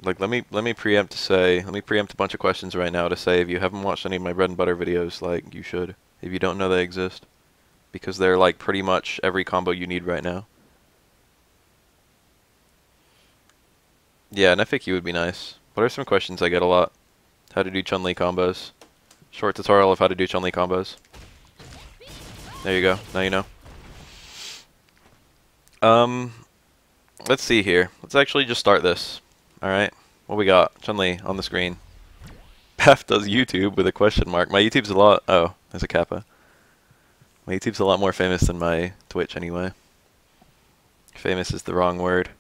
Like, let me preempt a bunch of questions right now to say if you haven't watched any of my bread and butter videos, like, you should. If you don't know they exist. Because they're, like, pretty much every combo you need right now. Yeah, an FAQ would be nice. What are some questions I get a lot? How to do Chun-Li combos. Short tutorial of how to do Chun-Li combos. There you go. Now you know. Let's see here. Let's actually just start this. Alright. What we got? Chun-Li on the screen. Paf does YouTube with a question mark. My YouTube's a lot... Oh, there's a kappa. My YouTube's a lot more famous than my Twitch anyway. Famous is the wrong word.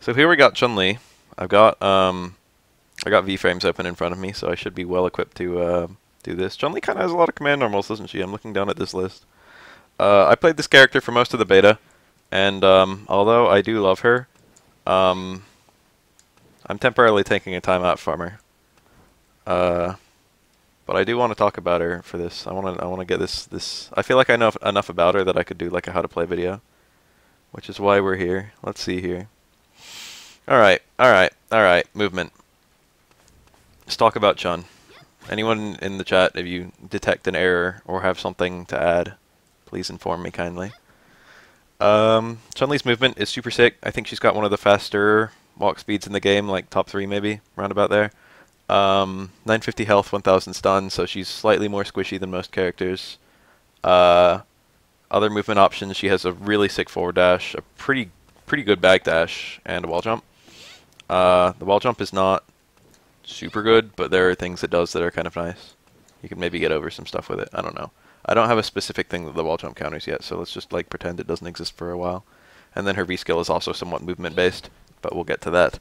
So here we got Chun-Li. I got V-frames open in front of me, so I should be well equipped to do this. Chun-Li kind of has a lot of command normals, doesn't she? I'm looking down at this list. I played this character for most of the beta, and although I do love her, I'm temporarily taking a time out from her. But I do want to talk about her for this. I want to get this. I feel like I know enough about her that I could do like a how to play video, which is why we're here. Let's see here. All right. Movement. Let's talk about Chun. Anyone in the chat, if you detect an error or have something to add, please inform me kindly. Chun-Li's movement is super sick. I think she's got one of the faster walk speeds in the game, like top 3 maybe, round about there. 950 health, 1000 stun, so she's slightly more squishy than most characters. Other movement options, she has a really sick forward dash, a pretty good back dash, and a wall jump. The wall jump is not super good, but there are things it does that are kind of nice. You can maybe get over some stuff with it. I don't know. I don't have a specific thing that the wall jump counters yet, so let's just like pretend it doesn't exist for a while. And then her V skill is also somewhat movement based, but we'll get to that.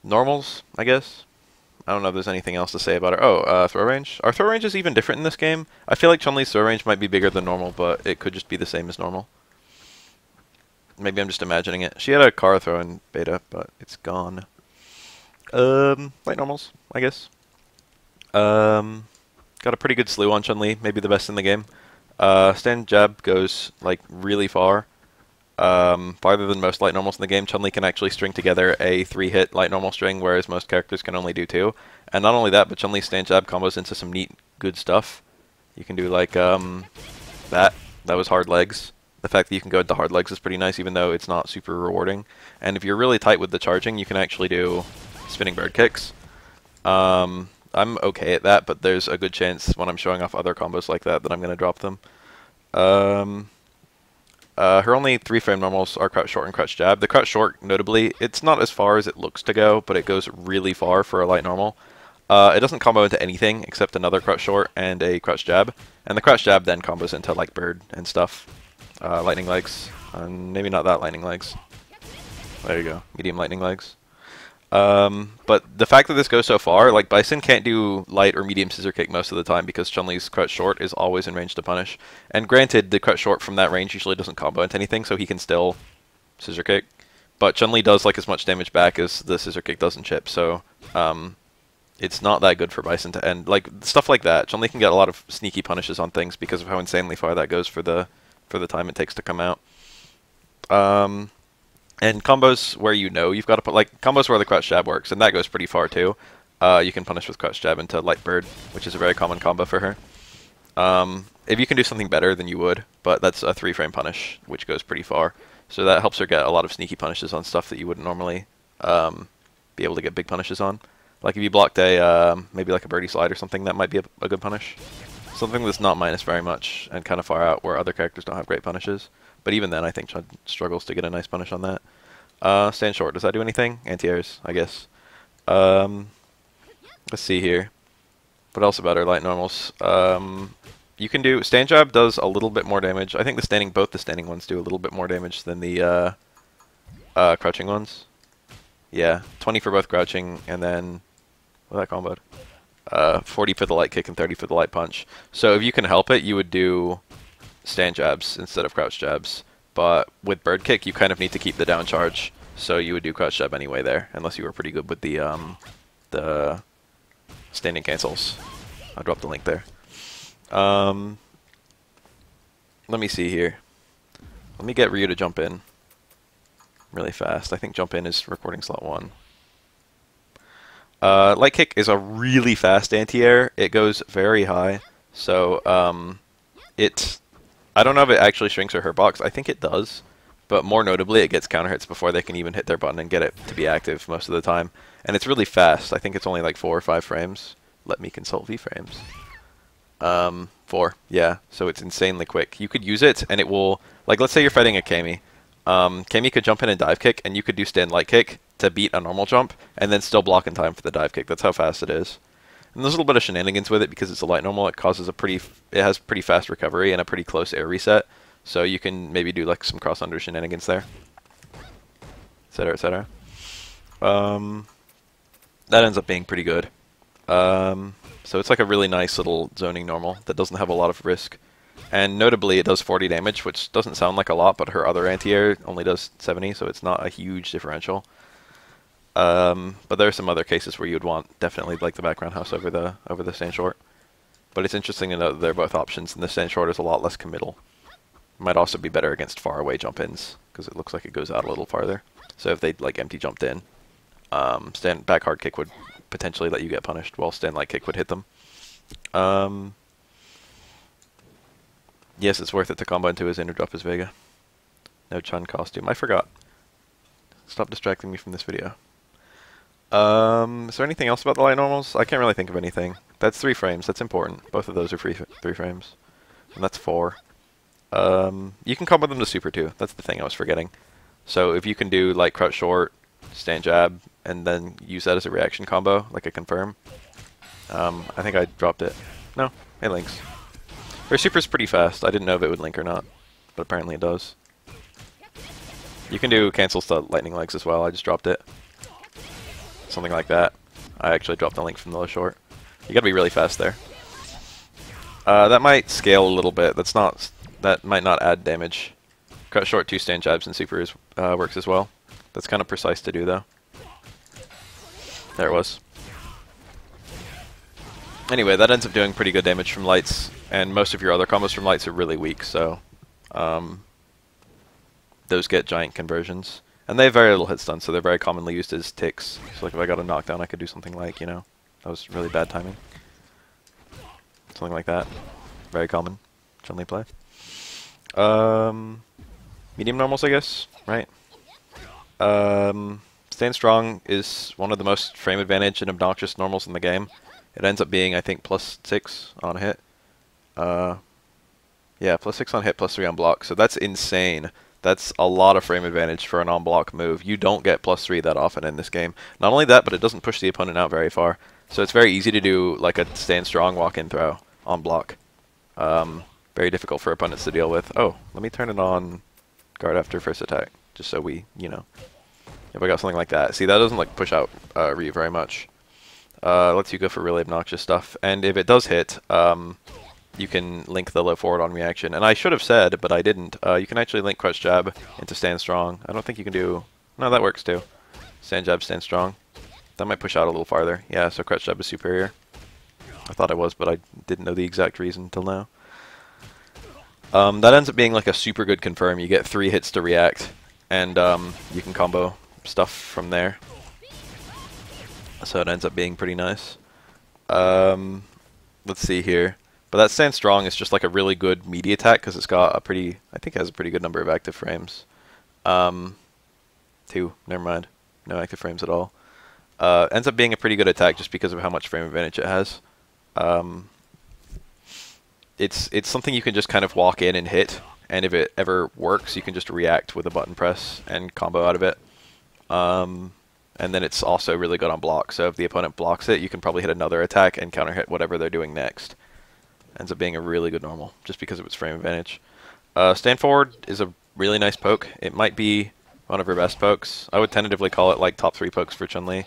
Normals, I guess. I don't know if there's anything else to say about her. Oh, throw range. Our throw range is even different in this game. I feel like Chun-Li's throw range might be bigger than normal, but it could just be the same as normal. Maybe I'm just imagining it. She had a car throw in beta, but it's gone. Light normals, I guess. Got a pretty good slew on Chun-Li, maybe the best in the game. Stand jab goes like really far. Farther than most light normals in the game. Chun-Li can actually string together a 3-hit light normal string, whereas most characters can only do 2. And not only that, but Chun-Li's stand jab combos into some neat, good stuff. You can do like that. That was hard legs. The fact that you can go into hard legs is pretty nice, even though it's not super rewarding. And if you're really tight with the charging, you can actually do spinning bird kicks. I'm okay at that, but there's a good chance when I'm showing off other combos like that I'm going to drop them. Her only 3-frame normals are crouch short and crouch jab. The crouch short, notably, it's not as far as it looks to go, but it goes really far for a light normal. It doesn't combo into anything except another crouch short and a crouch jab. And the crouch jab then combos into like bird and stuff. Lightning legs. Maybe not that lightning legs. There you go. Medium lightning legs. But the fact that this goes so far, like Bison can't do light or medium scissor kick most of the time because Chun-Li's crouch short is always in range to punish. And granted, the crouch short from that range usually doesn't combo into anything, so he can still scissor kick. But Chun-Li does like as much damage back as the scissor kick does in chip, so it's not that good for Bison to end. Like stuff like that, Chun-Li can get a lot of sneaky punishes on things because of how insanely far that goes for the time it takes to come out. And combos where you know you've got to put, like, combos where the crouch jab works, and that goes pretty far too. You can punish with crouch jab into light bird, which is a very common combo for her. If you can do something better, then you would, but that's a 3-frame punish, which goes pretty far. So that helps her get a lot of sneaky punishes on stuff that you wouldn't normally be able to get big punishes on. Like if you blocked a, maybe like a birdie slide or something, that might be a good punish. Something that's not minus very much and kind of far out where other characters don't have great punishes. But even then, I think Chun struggles to get a nice punish on that. Stand short, does that do anything? Anti-airs, I guess. Let's see here. What else about our light normals? You can do... Stand jab does a little bit more damage. I think both the standing ones do a little bit more damage than the crouching ones. Yeah, 20 for both crouching, and then... What that comboed? 40 for the light kick and 30 for the light punch. So if you can help it, you would do stand jabs instead of crouch jabs. But with bird kick, you kind of need to keep the down charge. So you would do crouch jab anyway there, unless you were pretty good with the standing cancels. I'll drop the link there. Let me see here. Let me get Ryu to jump in. really fast. I think jump in is recording slot 1. Light kick is a really fast anti-air. It goes very high. So I don't know if it actually shrinks or hurt blocks. I think it does. But more notably, it gets counter hits before they can even hit their button and get it to be active most of the time. And it's really fast. I think it's only like 4 or 5 frames. Let me consult V-frames. 4, yeah. So it's insanely quick. You could use it, and it will... Like, let's say you're fighting a Kami. Kami could jump in and dive kick, and you could do stand light kick to beat a normal jump, and then still block in time for the dive kick. That's how fast it is. And there's a little bit of shenanigans with it because it's a light normal. It has pretty fast recovery and a pretty close air reset. So you can maybe do like some cross under shenanigans there, etc., etc. That ends up being pretty good. So it's like a really nice little zoning normal that doesn't have a lot of risk. And notably, it does 40 damage, which doesn't sound like a lot, but her other anti-air only does 70, so it's not a huge differential. But there are some other cases where you'd want definitely like the background house over the stand short. But it's interesting to note that they're both options, and the stand short is a lot less committal. Might also be better against far away jump ins because it looks like it goes out a little farther. So if they like empty jumped in, stand back hard kick would potentially let you get punished, while stand light kick would hit them. Yes, it's worth it to combo into his inner drop as Vega. No Chun costume. I forgot. Stop distracting me from this video. Is there anything else about the light normals? I can't really think of anything. That's 3 frames. That's important. Both of those are 3 frames. And that's 4. You can combo them to super too. That's the thing I was forgetting. So if you can do like crouch short, stand jab, and then use that as a reaction combo, like a confirm. I think I dropped it. No, it links. Her super's pretty fast. I didn't know if it would link or not, but apparently it does. You can do cancel the lightning legs as well. I just dropped it. Something like that. I actually dropped the link from the low short. You gotta be really fast there. That might scale a little bit. That might not add damage. Cut short 2 stand jabs and super works as well. That's kind of precise to do though. There it was. Anyway, that ends up doing pretty good damage from lights, and most of your other combos from lights are really weak, so those get giant conversions. And they have very little hit stun, so they're very commonly used as ticks. So like if I got a knockdown, I could do something like, you know, that was really bad timing. Something like that. Very common. Chun-Li play. Medium normals, I guess, right? Stand strong is one of the most frame advantage and obnoxious normals in the game. It ends up being, I think, +6 on hit. Yeah, +6 on hit, +3 on block. So that's insane. That's a lot of frame advantage for an on-block move. You don't get +3 that often in this game. Not only that, but it doesn't push the opponent out very far. So it's very easy to do like a stand strong walk-in throw on block. Very difficult for opponents to deal with. Oh, let me turn it on guard after first attack, just so we, you know, if I got something like that. See, that doesn't like push out Ryu very much. Lets you go for really obnoxious stuff. And if it does hit, you can link the low forward on reaction. And I should have said, but I didn't. You can actually link crouch jab into stand strong. I don't think you can do... No, that works too. Stand jab, stand strong. That might push out a little farther. Yeah, so crouch jab is superior. I thought it was, but I didn't know the exact reason until now. That ends up being like a super good confirm. You get 3 hits to react, and you can combo stuff from there. So it ends up being pretty nice. Let's see here. But that stand strong is just like a really good meaty attack because it's got a pretty, I think it has a pretty good number of active frames. 2, never mind. No active frames at all. Ends up being a pretty good attack just because of how much frame advantage it has. It's something you can just kind of walk in and hit, and if it ever works, you can just react with a button press and combo out of it. And then it's also really good on block, so if the opponent blocks it, you can probably hit another attack and counter hit whatever they're doing next. Ends up being a really good normal, just because of its frame advantage. Stand forward is a really nice poke. It might be one of her best pokes. I would tentatively call it like top 3 pokes for Chun-Li.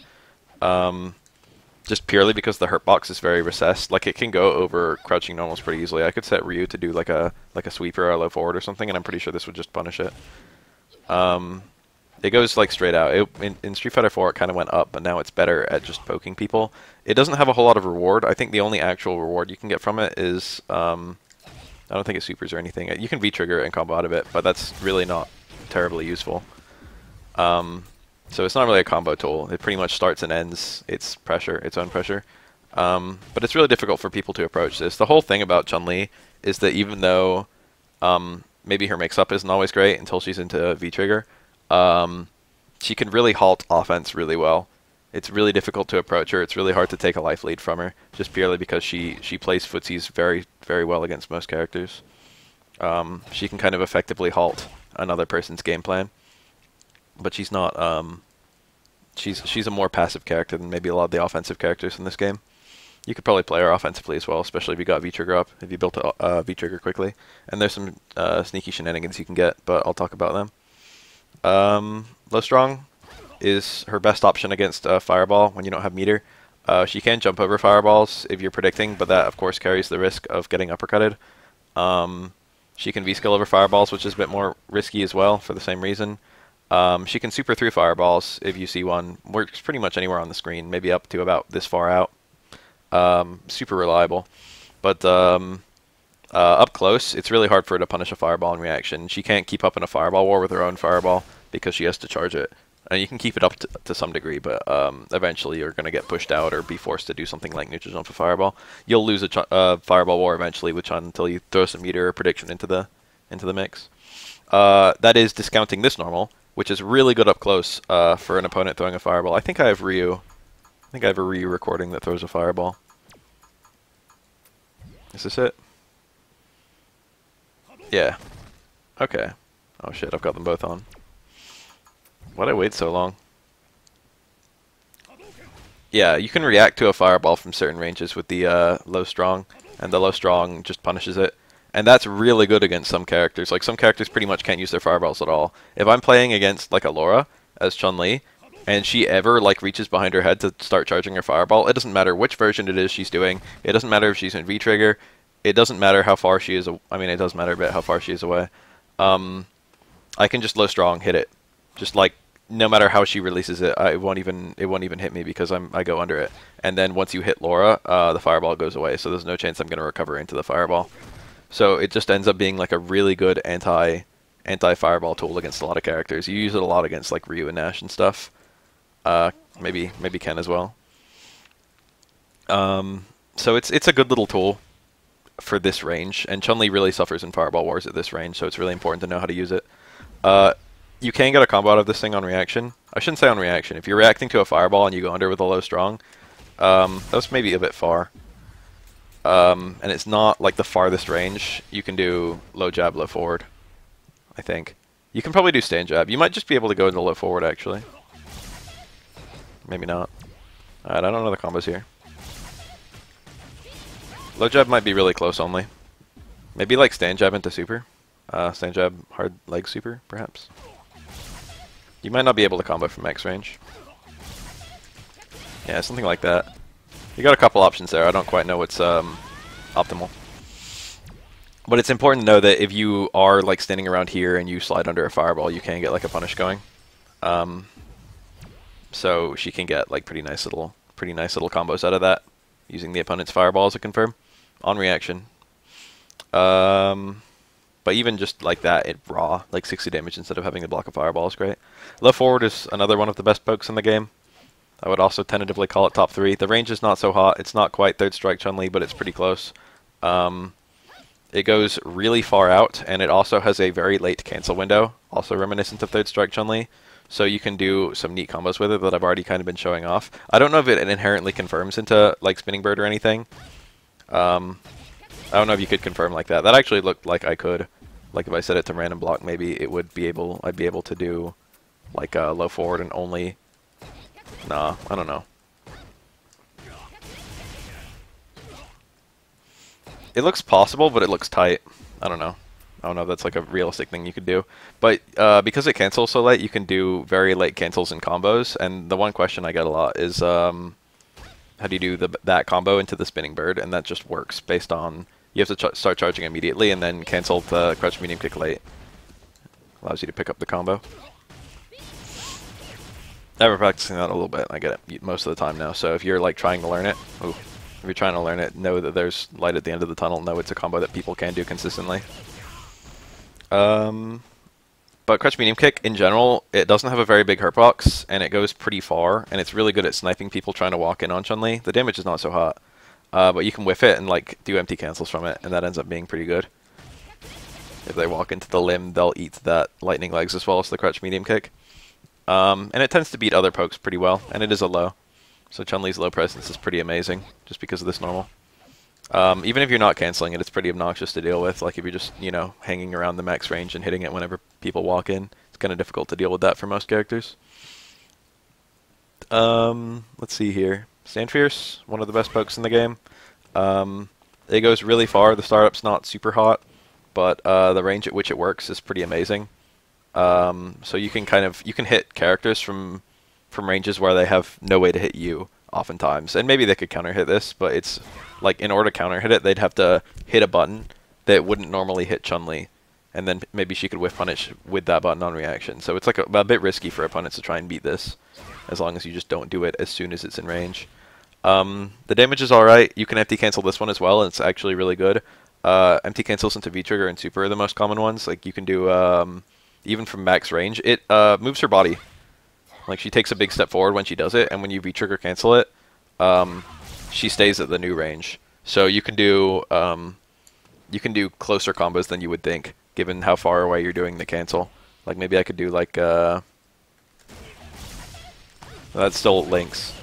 Just purely because the hurt box is very recessed. Like it can go over crouching normals pretty easily. I could set Ryu to do like a sweeper or a low forward or something, and I'm pretty sure this would just punish it. It goes like straight out. In Street Fighter 4 it kind of went up, but now it's better at just poking people. It doesn't have a whole lot of reward. I think the only actual reward you can get from it is, I don't think it's supers or anything. You can V-trigger it and combo out of it, but that's really not terribly useful. So it's not really a combo tool. It pretty much starts and ends its pressure, its own pressure. But it's really difficult for people to approach this. The whole thing about Chun-Li is that even though maybe her mix-up isn't always great until she's into V-Trigger, she can really halt offense really well. It's really difficult to approach her. It's really hard to take a life lead from her, just purely because she plays footsies very, very well against most characters. She can kind of effectively halt another person's game plan, but she's not. She's a more passive character than maybe a lot of the offensive characters in this game. You could probably play her offensively as well, especially if you got V-Trigger up, if you built a V-Trigger quickly. And there's some sneaky shenanigans you can get, but I'll talk about them. Low Strong is her best option against Fireball when you don't have meter. She can jump over Fireballs if you're predicting, but that of course carries the risk of getting uppercutted. She can V-skill over Fireballs, which is a bit more risky as well for the same reason. She can super through Fireballs if you see one. Works pretty much anywhere on the screen, maybe up to about this far out. Super reliable. But up close, it's really hard for her to punish a Fireball in reaction. She can't keep up in a Fireball war with her own Fireball because she has to charge it. And you can keep it up to some degree, but eventually you're going to get pushed out or be forced to do something like neutral jump a Fireball. You'll lose a Fireball war eventually with Chun until you throw some meter or prediction into the mix. That is discounting this normal, which is really good up close for an opponent throwing a Fireball. I think I have Ryu. I think I have a Ryu recording that throws a Fireball. Is this it? Yeah. Okay. Oh shit, I've got them both on. Why'd I wait so long? Yeah, you can react to a Fireball from certain ranges with the Low Strong, and the Low Strong just punishes it. And that's really good against some characters. Like, some characters pretty much can't use their Fireballs at all. If I'm playing against, like, Laura as Chun-Li, and she ever, like, reaches behind her head to start charging her Fireball, it doesn't matter which version it is she's doing. It doesn't matter if she's in V-Trigger. It doesn't matter how far she is. I mean, it does matter a bit how far she is away. I can just Low Strong hit it. Just, like, no matter how she releases it, it won't even hit me because I go under it. And then once you hit Laura, the Fireball goes away, so there's no chance I'm going to recover into the Fireball. So it just ends up being like a really good anti-Fireball tool against a lot of characters. You use it a lot against like Ryu and Nash and stuff. Maybe Ken as well. So it's a good little tool for this range, and Chun-Li really suffers in Fireball wars at this range, so it's really important to know how to use it. You can get a combo out of this thing on reaction. I shouldn't say on reaction. If you're reacting to a Fireball and you go under with a Low Strong, that's maybe a bit far. And it's not like the farthest range. You can do low jab, low forward, I think. You can probably do stand jab. You might just be able to go into low forward, actually. Maybe not. Alright, I don't know the combos here. Low jab might be really close only. Maybe like stand jab into super. Stand jab, hard leg super, perhaps. You might not be able to combo from X range. Yeah, something like that. You got a couple options there. I don't quite know what's optimal. But it's important to know that if you are like standing around here and you slide under a Fireball, you can get like a punish going. So she can get like pretty nice little combos out of that using the opponent's Fireball as a confirm on reaction. But even just like that, it raw, like 60 damage instead of having to block a Fireball is great. Low forward is another one of the best pokes in the game. I would also tentatively call it top 3. The range is not so hot. It's not quite third strike Chun-Li, but it's pretty close. It goes really far out, and it also has a very late cancel window, also reminiscent of third strike Chun-Li. So you can do some neat combos with it that I've already kind of been showing off. I don't know if it inherently confirms into like Spinning Bird or anything. I don't know if you could confirm like that. That actually looked like I could. Like if I set it to random block, maybe it would be able. I'd be able to do like a low forward and only. Nah, I don't know. It looks possible, but it looks tight. I don't know. I don't know if that's like a realistic thing you could do. But because it cancels so late, you can do very late cancels and combos. And the one question I get a lot is how do you do that combo into the Spinning Bird? And that just works based on you have to start charging immediately and then cancel the crouch medium kick late. Allows you to pick up the combo. I've been practicing that a little bit. I get it most of the time now. So if you're like trying to learn it, if you're trying to learn it, know that there's light at the end of the tunnel. Know it's a combo that people can do consistently. But Crouch Medium Kick, in general, it doesn't have a very big hurt box, and it goes pretty far, and it's really good at sniping people trying to walk in on Chun-Li. The damage is not so hot, but you can whiff it and like do empty cancels from it, and that ends up being pretty good. If they walk into the limb, they'll eat that Lightning legs as well as the Crouch Medium Kick. And it tends to beat other pokes pretty well, and it is a low. So Chun-Li's low presence is pretty amazing, just because of this normal. Even if you're not canceling it, it's pretty obnoxious to deal with. Like if you're just, you know, hanging around the max range and hitting it whenever people walk in, it's kind of difficult to deal with that for most characters. Let's see here. Stand Fierce, one of the best pokes in the game. It goes really far. The startup's not super hot, but the range at which it works is pretty amazing. So you can hit characters from ranges where they have no way to hit you oftentimes, and maybe they could counter hit this, but it's like in order to counter hit it, they'd have to hit a button that wouldn't normally hit Chun-Li, and then maybe she could whiff punish with that button on reaction. So it's like a bit risky for opponents to try and beat this, as long as you just don't do it as soon as it's in range. The damage is alright. You can empty cancel this one as well, and it's actually really good. Empty cancels into V-Trigger and Super are the most common ones. Like you can do even from max range. It moves her body. Like she takes a big step forward when she does it, and when you V-Trigger cancel it, she stays at the new range. So you can do closer combos than you would think, given how far away you're doing the cancel. Like maybe I could do like that still links.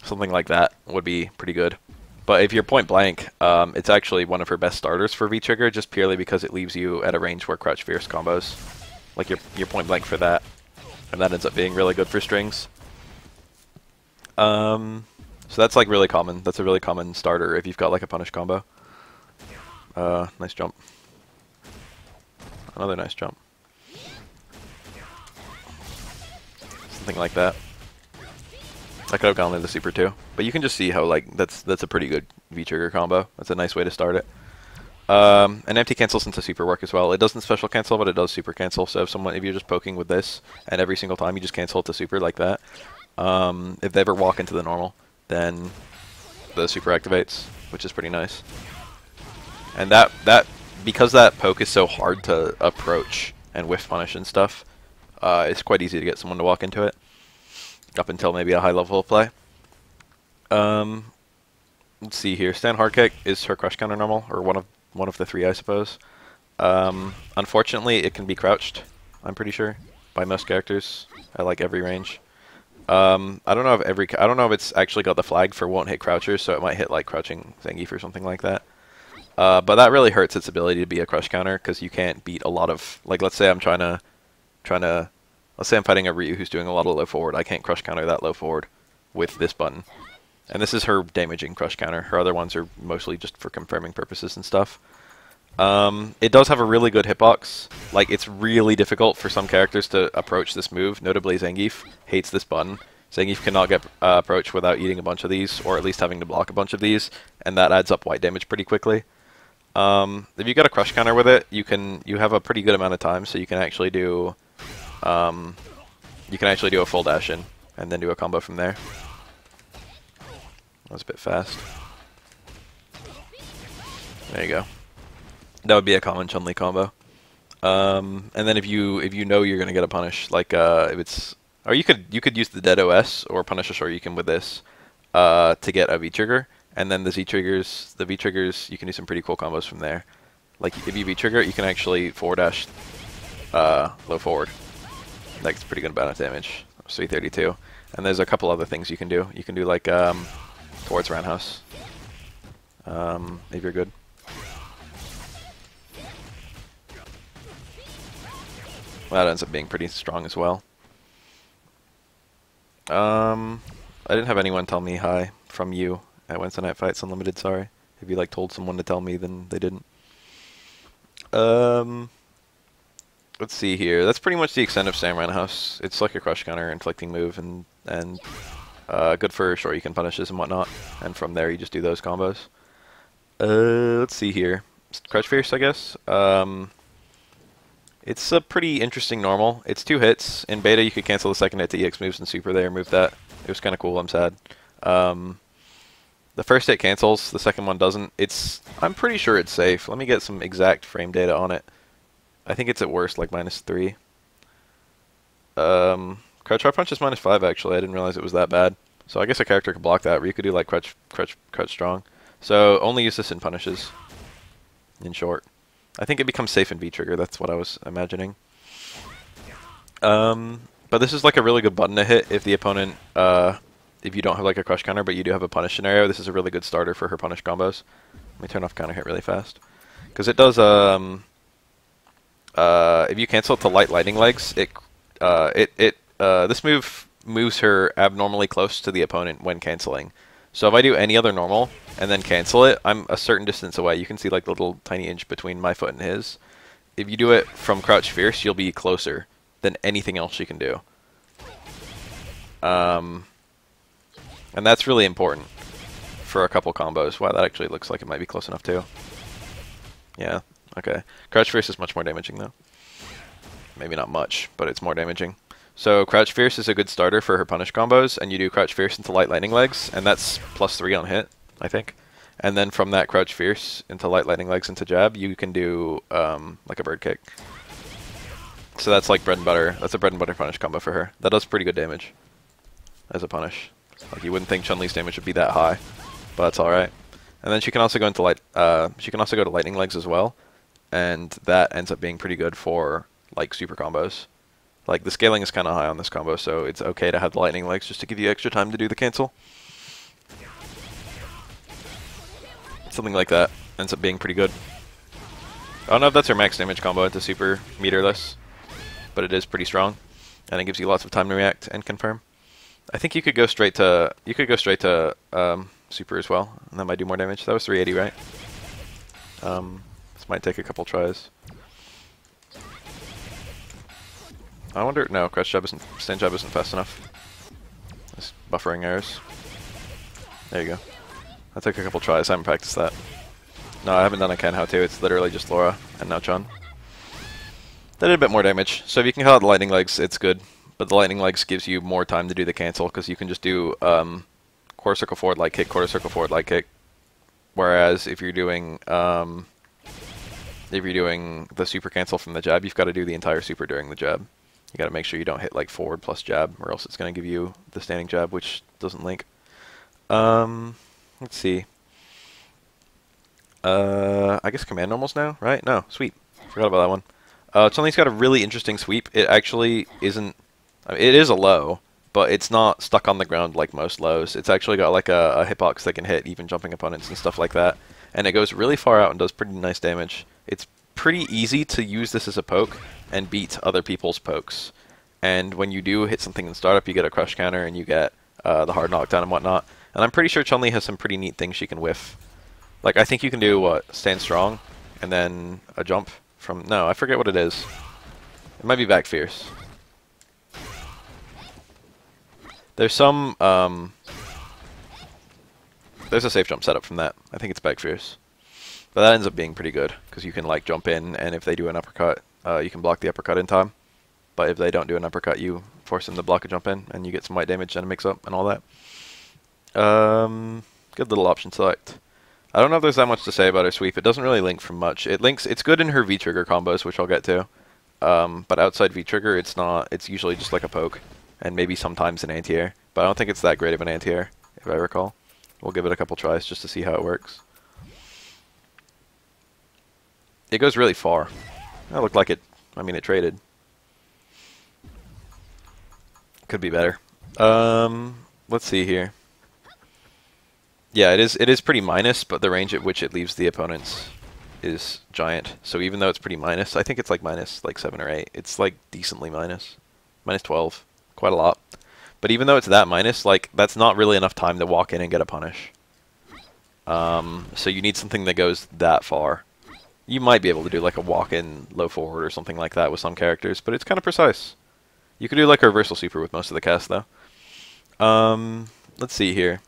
Something like that would be pretty good. But if you're point blank, it's actually one of her best starters for V-Trigger, just purely because it leaves you at a range where Crouch Fierce combos. Like you're point blank for that, and that ends up being really good for strings. So that's like really common. That's a really common starter if you've got like a punish combo. Nice jump. Another nice jump. Something like that. I could have gone into the super too, but you can just see how like that's a pretty good V-Trigger combo. That's a nice way to start it. And empty cancels into super work as well. It doesn't special cancel, but it does super cancel. So if you're just poking with this, and every single time you just cancel it to super like that, if they ever walk into the normal, then the super activates, which is pretty nice. And that because that poke is so hard to approach and whiff punish and stuff, it's quite easy to get someone to walk into it. Up until maybe a high level of play. Let's see here. Stand hard kick is her crush counter normal, or one of the three, I suppose. Unfortunately, it can be crouched, I'm pretty sure, by most characters at like every range. I don't know if it's actually got the flag for won't hit crouchers, so it might hit like crouching Zangief or something like that. But that really hurts its ability to be a crush counter, because you can't beat a lot of, like, let's say I'm let's say I'm fighting a Ryu who's doing a lot of low forward. I can't crush counter that low forward with this button. And this is her damaging crush counter. Her other ones are mostly just for confirming purposes and stuff. It does have a really good hitbox. Like, it's really difficult for some characters to approach this move. Notably, Zangief hates this button. Zangief cannot get approached without eating a bunch of these, or at least having to block a bunch of these, and that adds up white damage pretty quickly. If you got a crush counter with it, you have a pretty good amount of time, so you can actually do a full dash in, and then do a combo from there. That was a bit fast. There you go. That would be a common Chun-Li combo. And then if you know you're gonna get a punish, like if it's, or you could use the dead OS or punish a Shoryuken with this to get a V-trigger, and then the V-triggers, you can do some pretty cool combos from there. Like if you V-trigger, you can actually forward dash low forward. That's pretty good amount of damage. 332. And there's a couple other things you can do. You can do like towards roundhouse. If you're good. Well, that ends up being pretty strong as well. I didn't have anyone tell me hi from you at Wednesday Night Fights Unlimited, sorry. If you like told someone to tell me, then they didn't. Let's see here. That's pretty much the extent of Sam Roundhouse. It's like a crush counter inflicting move, and good for Shoryuken punishes and whatnot. And from there, you just do those combos. Let's see here. Crouch Fierce, I guess. It's a pretty interesting normal. It's 2 hits. In beta, you could cancel the second hit to EX moves and super there, move that. It was kind of cool. I'm sad. The first hit cancels. The second one doesn't. I'm pretty sure it's safe. Let me get some exact frame data on it. I think it's at worst like -3. Crouch hard punch is -5 actually. I didn't realize it was that bad. So I guess a character could block that, or you could do like crouch strong. So only use this in punishes. In short, I think it becomes safe in V trigger. That's what I was imagining. But this is like a really good button to hit if the opponent, if you don't have like a crush counter, but you do have a punish scenario. This is a really good starter for her punish combos. Let me turn off counter hit really fast, because it does. If you cancel it to lightning legs, this move moves her abnormally close to the opponent when canceling. So if I do any other normal and then cancel it, I'm a certain distance away. You can see like the little tiny inch between my foot and his. If you do it from crouch fierce, you'll be closer than anything else you can do. And that's really important for a couple combos. Wow, that actually looks like it might be close enough too. Yeah, okay. Crouch fierce is much more damaging though. Maybe not much, but it's more damaging. So Crouch Fierce is a good starter for her punish combos, and you do Crouch Fierce into Light Lightning Legs, and that's +3 on hit, I think. And then from that Crouch Fierce into Light Lightning Legs into jab, you can do like a bird kick. So that's like bread and butter. That's a bread and butter punish combo for her. That does pretty good damage as a punish. Like you wouldn't think Chun-Li's damage would be that high, but that's all right. And then she can also go into Lightning Legs as well, and that ends up being pretty good for like super combos. Like the scaling is kind of high on this combo, so it's okay to have the lightning legs just to give you extra time to do the cancel. Something like that ends up being pretty good. I don't know if that's her max damage combo into super meterless, but it is pretty strong, and it gives you lots of time to react and confirm. I think you could go straight to super as well, and that might do more damage. That was 380, right? This might take a couple tries. I wonder. No, crouch jab isn't. Stand jab isn't fast enough. Just buffering errors. There you go. That took a couple tries. I haven't practiced that. No, I haven't done a Ken how to. It's literally just Laura and now Chun. That did a bit more damage. So if you can call out the lightning legs, it's good. But the lightning legs gives you more time to do the cancel because you can just do quarter circle forward light kick, quarter circle forward light kick. Whereas if you're doing the super cancel from the jab, you've got to do the entire super during the jab. You got to make sure you don't hit like forward plus jab, or else it's going to give you the standing jab, which doesn't link. Let's see. I guess command normals now, right? No, sweep. Forgot about that one. Chun-Li's got a really interesting sweep. It actually isn't. I mean, it is a low, but it's not stuck on the ground like most lows. It's actually got like a hitbox that can hit even jumping opponents and stuff like that. And it goes really far out and does pretty nice damage. It's pretty easy to use this as a poke and beat other people's pokes. And when you do hit something in startup, you get a crush counter and you get the hard knockdown and whatnot. And I'm pretty sure Chun-Li has some pretty neat things she can whiff. Like, I think you can do, what, stand strong, and then a jump from... No, I forget what it is. It might be back fierce. There's some... there's a safe jump setup from that. I think it's back fierce. But that ends up being pretty good, because you can, like, jump in, and if they do an uppercut, you can block the uppercut in time. But if they don't do an uppercut, you force them to block a jump in, and you get some white damage and a mix-up and all that. Good little option select. I don't know if there's that much to say about her sweep. It doesn't really link from much. It's good in her V-trigger combos, which I'll get to. But outside V-trigger, it's not. It's usually just like a poke, and maybe sometimes an anti-air. But I don't think it's that great of an anti-air, if I recall. We'll give it a couple tries just to see how it works. It goes really far. That looked like it. I mean, it traded. Could be better. Let's see here. Yeah, it is pretty minus, but the range at which it leaves the opponents is giant. So even though it's pretty minus, I think it's like minus like 7 or 8. It's like decently minus. Minus 12. Quite a lot. But even though it's that minus, like that's not really enough time to walk in and get a punish. So you need something that goes that far. You might be able to do like a walk-in low forward or something like that with some characters, but it's kind of precise. You could do like a reversal super with most of the cast though. Let's see here.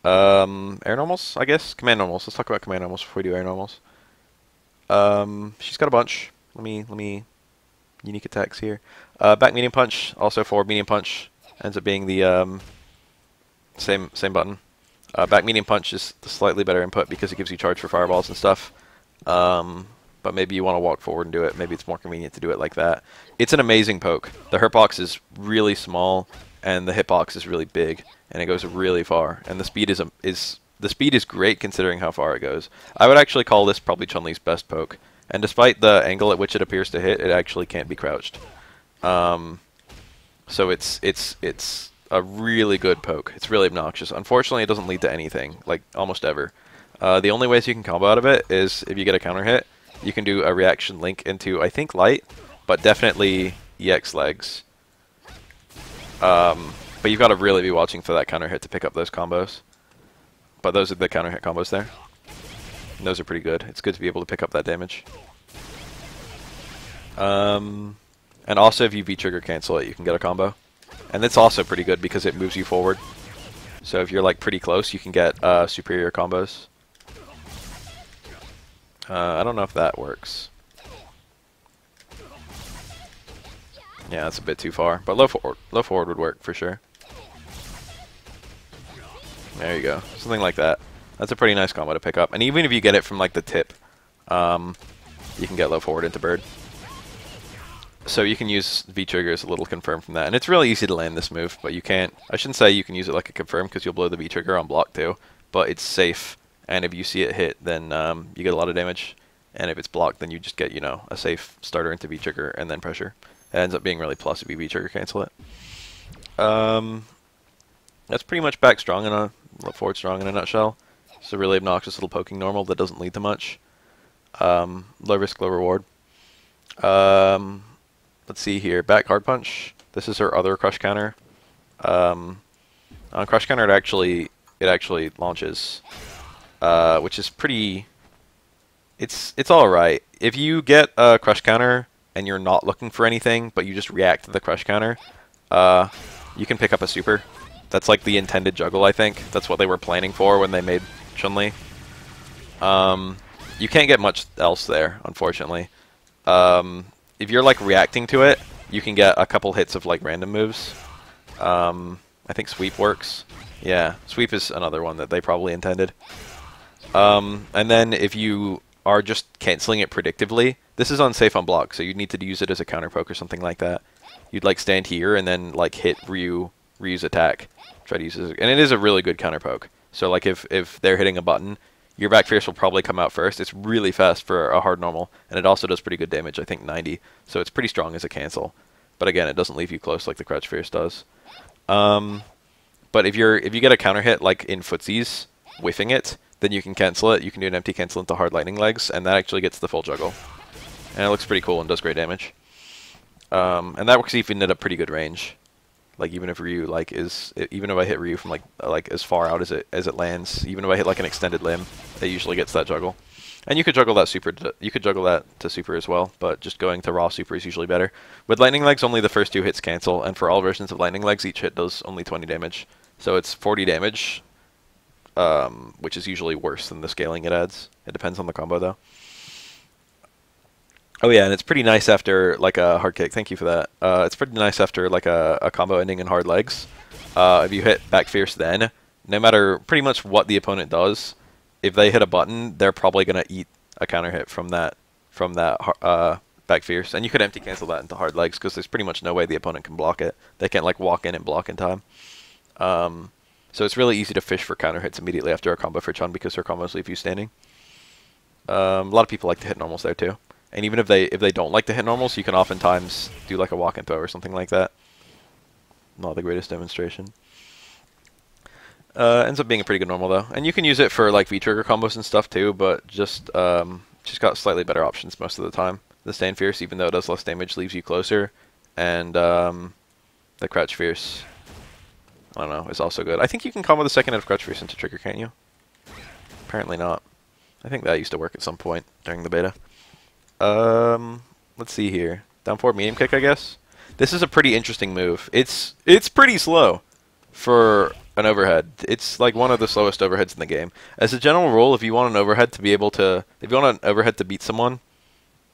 Air normals, I guess? Command normals. Let's talk about command normals before we do air normals. She's got a bunch. Let me unique attacks here. Back medium punch, also forward medium punch. Ends up being the same button. Back medium punch is the slightly better input because it gives you charge for fireballs and stuff. but maybe you want to walk forward and do it. Maybe it's more convenient to do it like that. It's an amazing poke. The hurtbox is really small, and the hitbox is really big, and it goes really far. And the speed is great considering how far it goes. I would actually call this probably Chun-Li's best poke. And despite the angle at which it appears to hit, it actually can't be crouched. So it's a really good poke. It's really obnoxious. Unfortunately, it doesn't lead to anything, like almost ever. The only ways you can combo out of it is if you get a counter hit, you can do a reaction link into, I think, Light, but definitely EX legs. But you've got to really be watching for that counter hit to pick up those combos. But those are the counter hit combos there. And those are pretty good. It's good to be able to pick up that damage. And also if you V-trigger cancel it, you can get a combo. And it's also pretty good because it moves you forward. So if you're like pretty close, you can get superior combos. I don't know if that works. Yeah, that's a bit too far. But low forward would work for sure. There you go. Something like that. That's a pretty nice combo to pick up. And even if you get it from like the tip, you can get low forward into bird. So you can use V-trigger as a little confirm from that. And it's really easy to land this move, but you can't... I shouldn't say you can use it like a confirm because you'll blow the V-trigger on block too. But it's safe. And if you see it hit, then you get a lot of damage. And if it's blocked, then you just get, you know, a safe starter into V-trigger and then pressure. It ends up being really plus if you V-trigger cancel it. That's pretty much back strong in a... forward strong in a nutshell. It's a really obnoxious little poking normal that doesn't lead to much. Low risk, low reward. Let's see here. Back hard punch. This is her other crush counter. On crush counter, it actually launches, which is pretty. It's all right. If you get a crush counter and you're not looking for anything, but you just react to the crush counter, you can pick up a super. That's like the intended juggle, I think. That's what they were planning for when they made Chun-Li. You can't get much else there, unfortunately. If you're like reacting to it, you can get a couple hits of like random moves. I think sweep works. Yeah, sweep is another one that they probably intended. And then if you are just canceling it predictively, this is unsafe on block, so you'd need to use it as a counter poke or something like that. You'd like stand here and then like hit Ryu's attack. Try to use it, and it is a really good counter poke. So like if they're hitting a button, your back fierce will probably come out first. It's really fast for a hard normal, and it also does pretty good damage, I think 90. So it's pretty strong as a cancel. But again, it doesn't leave you close like the crouch fierce does. But if you get a counter hit like in Footsies, whiffing it, then you can cancel it. You can do an empty cancel into hard lightning legs, and that actually gets the full juggle. And it looks pretty cool and does great damage. And that works even at a pretty good range. Like even if Ryu even if I hit Ryu from like as far out as it lands, even if I hit like an extended limb, it usually gets that juggle. And you could juggle that super. You could juggle that to super as well, but just going to raw super is usually better. With lightning legs, only the first 2 hits cancel, and for all versions of lightning legs, each hit does only 20 damage. So it's 40 damage, which is usually worse than the scaling it adds. It depends on the combo though. Oh yeah, and it's pretty nice after like a hard kick. Thank you for that. It's pretty nice after like a combo ending in hard legs. If you hit back fierce then, no matter pretty much what the opponent does, if they hit a button, they're probably gonna eat a counter hit from that back fierce. And you could empty cancel that into hard legs because there's pretty much no way the opponent can block it. They can't like walk in and block in time. So it's really easy to fish for counter hits immediately after a combo for Chun because her combos leave you standing. A lot of people like to hit normals there too. And even if they don't like to hit normals, you can oftentimes do like a walk and throw or something like that. Not the greatest demonstration. Ends up being a pretty good normal though, and you can use it for like V-trigger combos and stuff too. But just got slightly better options most of the time. The stand fierce, even though it does less damage, leaves you closer, and the crouch fierce, I don't know, is also good. I think you can combo the second hit of crouch fierce into trigger, can't you? Apparently not. I think that used to work at some point during the beta. Let's see here. Down forward medium kick, I guess. This is a pretty interesting move. It's pretty slow for an overhead. It's like one of the slowest overheads in the game. As a general rule, if you want an overhead to beat someone,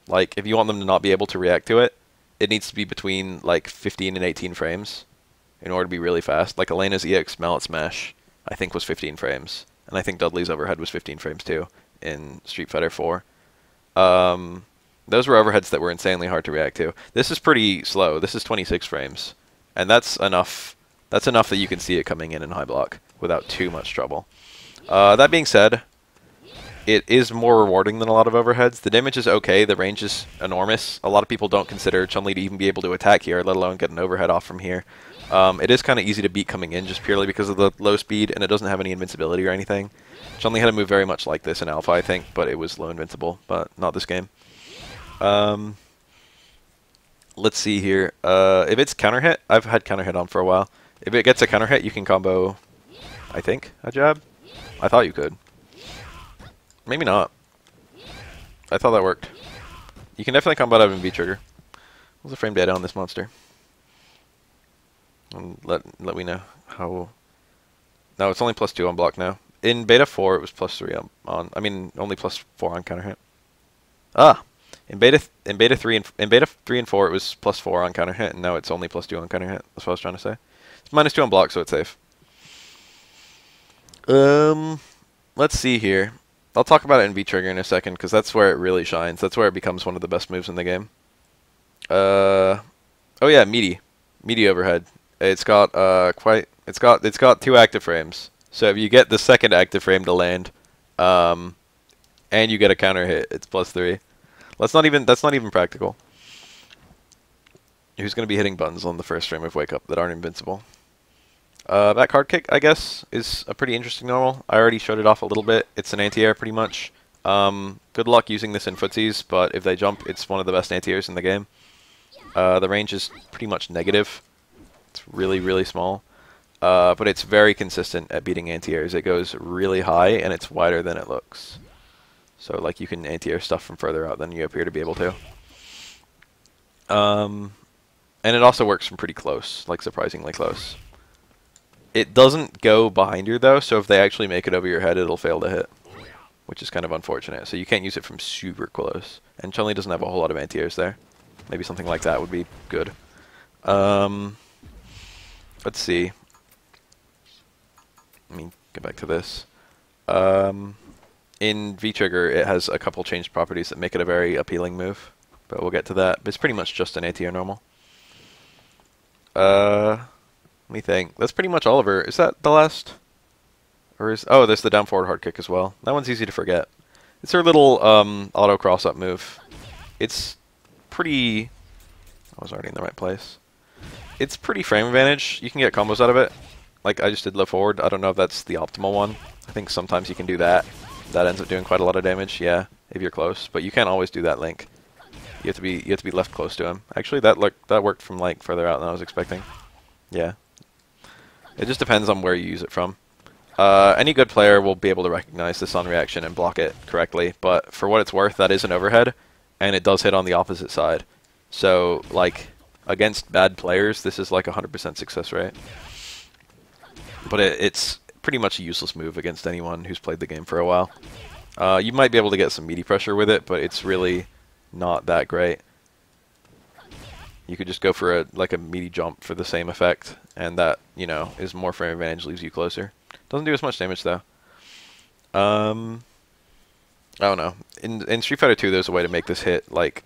like if you want them to not be able to react to it, it needs to be between like 15 and 18 frames in order to be really fast. Like Elena's EX Mallet Smash, I think was 15 frames, and I think Dudley's overhead was 15 frames too in Street Fighter 4. Those were overheads that were insanely hard to react to. This is pretty slow. This is 26 frames, and that's enough. That's enough that you can see it coming in high block without too much trouble. That being said, it is more rewarding than a lot of overheads. The damage is okay. The range is enormous. A lot of people don't consider Chun-Li to even be able to attack here, let alone get an overhead off from here. It is kind of easy to beat coming in just purely because of the low speed, and it doesn't have any invincibility or anything. Chun-Li had a move very much like this in Alpha, I think, but it was low invincible, but not this game. Let's see here. If it's counter hit, I've had counter hit on for a while. If it gets a counter hit, you can combo, I think, a jab. I thought you could. Maybe not. I thought that worked. You can definitely combo out of V trigger. What's the frame data on this monster? And let me know how. No, it's only +2 on block now. In beta 4, it was +3 on. I mean, only +4 on counter hit. Ah, in beta 3 and 4, it was +4 on counter hit, and now it's only +2 on counter hit. That's what I was trying to say. It's -2 on block, so it's safe. Let's see here. I'll talk about it in V-Trigger in a second, because that's where it really shines. That's where it becomes one of the best moves in the game. Oh yeah, meaty overhead. It's got it's got 2 active frames. So if you get the second active frame to land, and you get a counter hit, it's +3. That's not even practical. Who's going to be hitting buttons on the first frame of Wake Up that aren't invincible? That card kick, I guess, is a pretty interesting normal. I already showed it off a little bit. It's an anti-air pretty much. Good luck using this in Footsies, but if they jump, it's one of the best anti-airs in the game. The range is pretty much negative. It's really, really small. But it's very consistent at beating anti-airs. It goes really high, and it's wider than it looks. So, like, you can anti-air stuff from further out than you appear to be able to. And it also works from pretty close, like surprisingly close. It doesn't go behind you, though, so if they actually make it over your head, it'll fail to hit, which is kind of unfortunate. So you can't use it from super close. And Chun-Li doesn't have a whole lot of anti-airs there. Maybe something like that would be good. Let's see. Let me get back to this. In V-Trigger, it has a couple changed properties that make it a very appealing move, but we'll get to that. But it's pretty much just an anti-air normal. Let me think. That's pretty much all of her. Is that the last? Or is... Oh, there's the down forward hard kick as well. That one's easy to forget. It's her little auto cross-up move. It's pretty... I was already in the right place. It's pretty frame advantage. You can get combos out of it. Like, I just did low forward. I don't know if that's the optimal one. I think sometimes you can do that. That ends up doing quite a lot of damage, yeah, if you're close. But you can't always do that link. You have to be left close to him. Actually, that worked from, like, further out than I was expecting. Yeah. It just depends on where you use it from. Any good player will be able to recognize this on reaction and block it correctly, but for what it's worth, that is an overhead, and it does hit on the opposite side. So, like, against bad players, this is like 100% success rate. But it's pretty much a useless move against anyone who's played the game for a while. You might be able to get some meaty pressure with it, but it's really not that great. You could just go for a meaty jump for the same effect, and that, you know, is more frame advantage, leaves you closer. Doesn't do as much damage though. I don't know. In Street Fighter 2, there's a way to make this hit like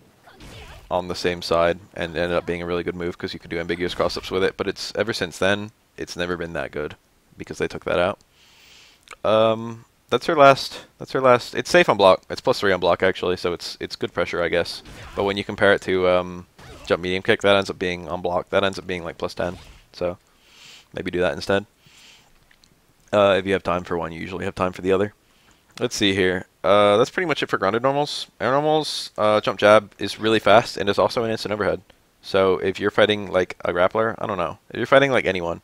on the same side, and ended up being a really good move because you could do ambiguous cross-ups with it. But it's ever since then, it's never been that good because they took that out. That's her last. It's safe on block. It's +3 on block actually, so it's good pressure, I guess. But when you compare it to jump medium kick, that ends up being on block. That ends up being like +10. So maybe do that instead. If you have time for one, you usually have time for the other. Let's see here. That's pretty much it for grounded normals. Air normals, jump jab is really fast and is also an instant overhead. So if you're fighting like a grappler, I don't know. If you're fighting like anyone,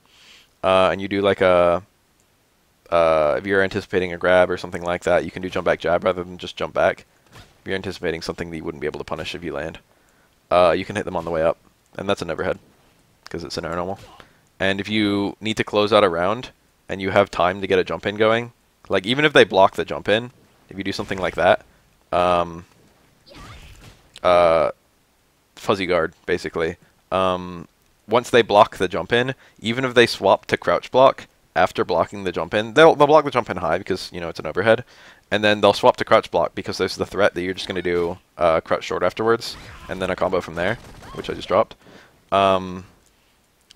and you do like a, if you're anticipating a grab or something like that, you can do jump back jab rather than just jump back. If you're anticipating something that you wouldn't be able to punish if you land, you can hit them on the way up, and that's an overhead because it's an air normal. And if you need to close out a round and you have time to get a jump in going, like even if they block the jump in, if you do something like that, fuzzy guard basically. Once they block the jump in, even if they swap to crouch block after blocking the jump in, they'll block the jump in high because, you know, it's an overhead, and then they'll swap to crouch block because there's the threat that you're just going to do crouch short afterwards, and then a combo from there, which I just dropped.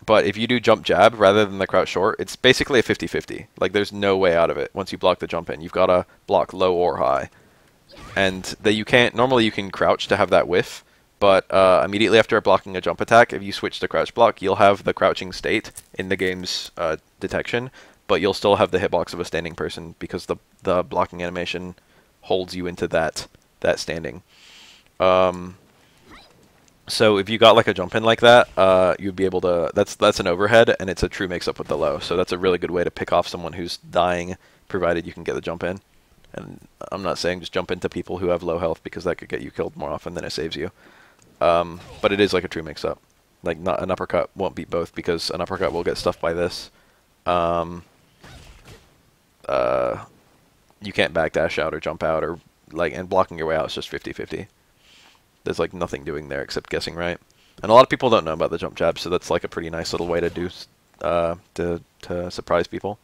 But if you do jump jab rather than the crouch short, it's basically a 50-50. Like, there's no way out of it once you block the jump in. You've got to block low or high. And that you can't, normally you can crouch to have that whiff, but immediately after blocking a jump attack, if you switch to crouch block, you'll have the crouching state in the game's detection, but you'll still have the hitbox of a standing person because the blocking animation holds you into that standing. So if you got like a jump in like that, you'd be able to, that's an overhead, and it's a true mix-up with the low. So that's a really good way to pick off someone who's dying, provided you can get the jump in. And I'm not saying just jump into people who have low health, because that could get you killed more often than it saves you. But it is like a true mix-up. Like, not an uppercut won't beat both, because an uppercut will get stuffed by this. You can't backdash out or jump out, or like, and blocking your way out is just 50-50. There's like nothing doing there except guessing right. And a lot of people don't know about the jump jab, so that's like a pretty nice little way to do to surprise people.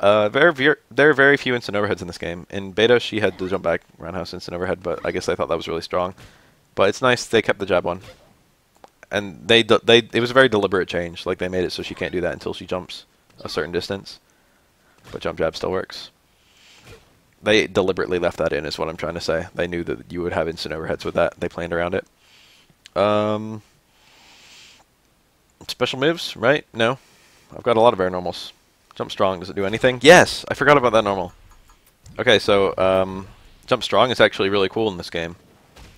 There are very few instant overheads in this game. In beta, she had the jump back roundhouse instant overhead, but I guess I thought that was really strong. But it's nice they kept the jab one, and it was a very deliberate change. Like, they made it so she can't do that until she jumps a certain distance, but jump jab still works. They deliberately left that in, is what I'm trying to say. They knew that you would have instant overheads with that. They planned around it. Special moves, right? No. I've got a lot of air normals. Jump strong, does it do anything? Yes! I forgot about that normal. Okay, so jump strong is actually really cool in this game.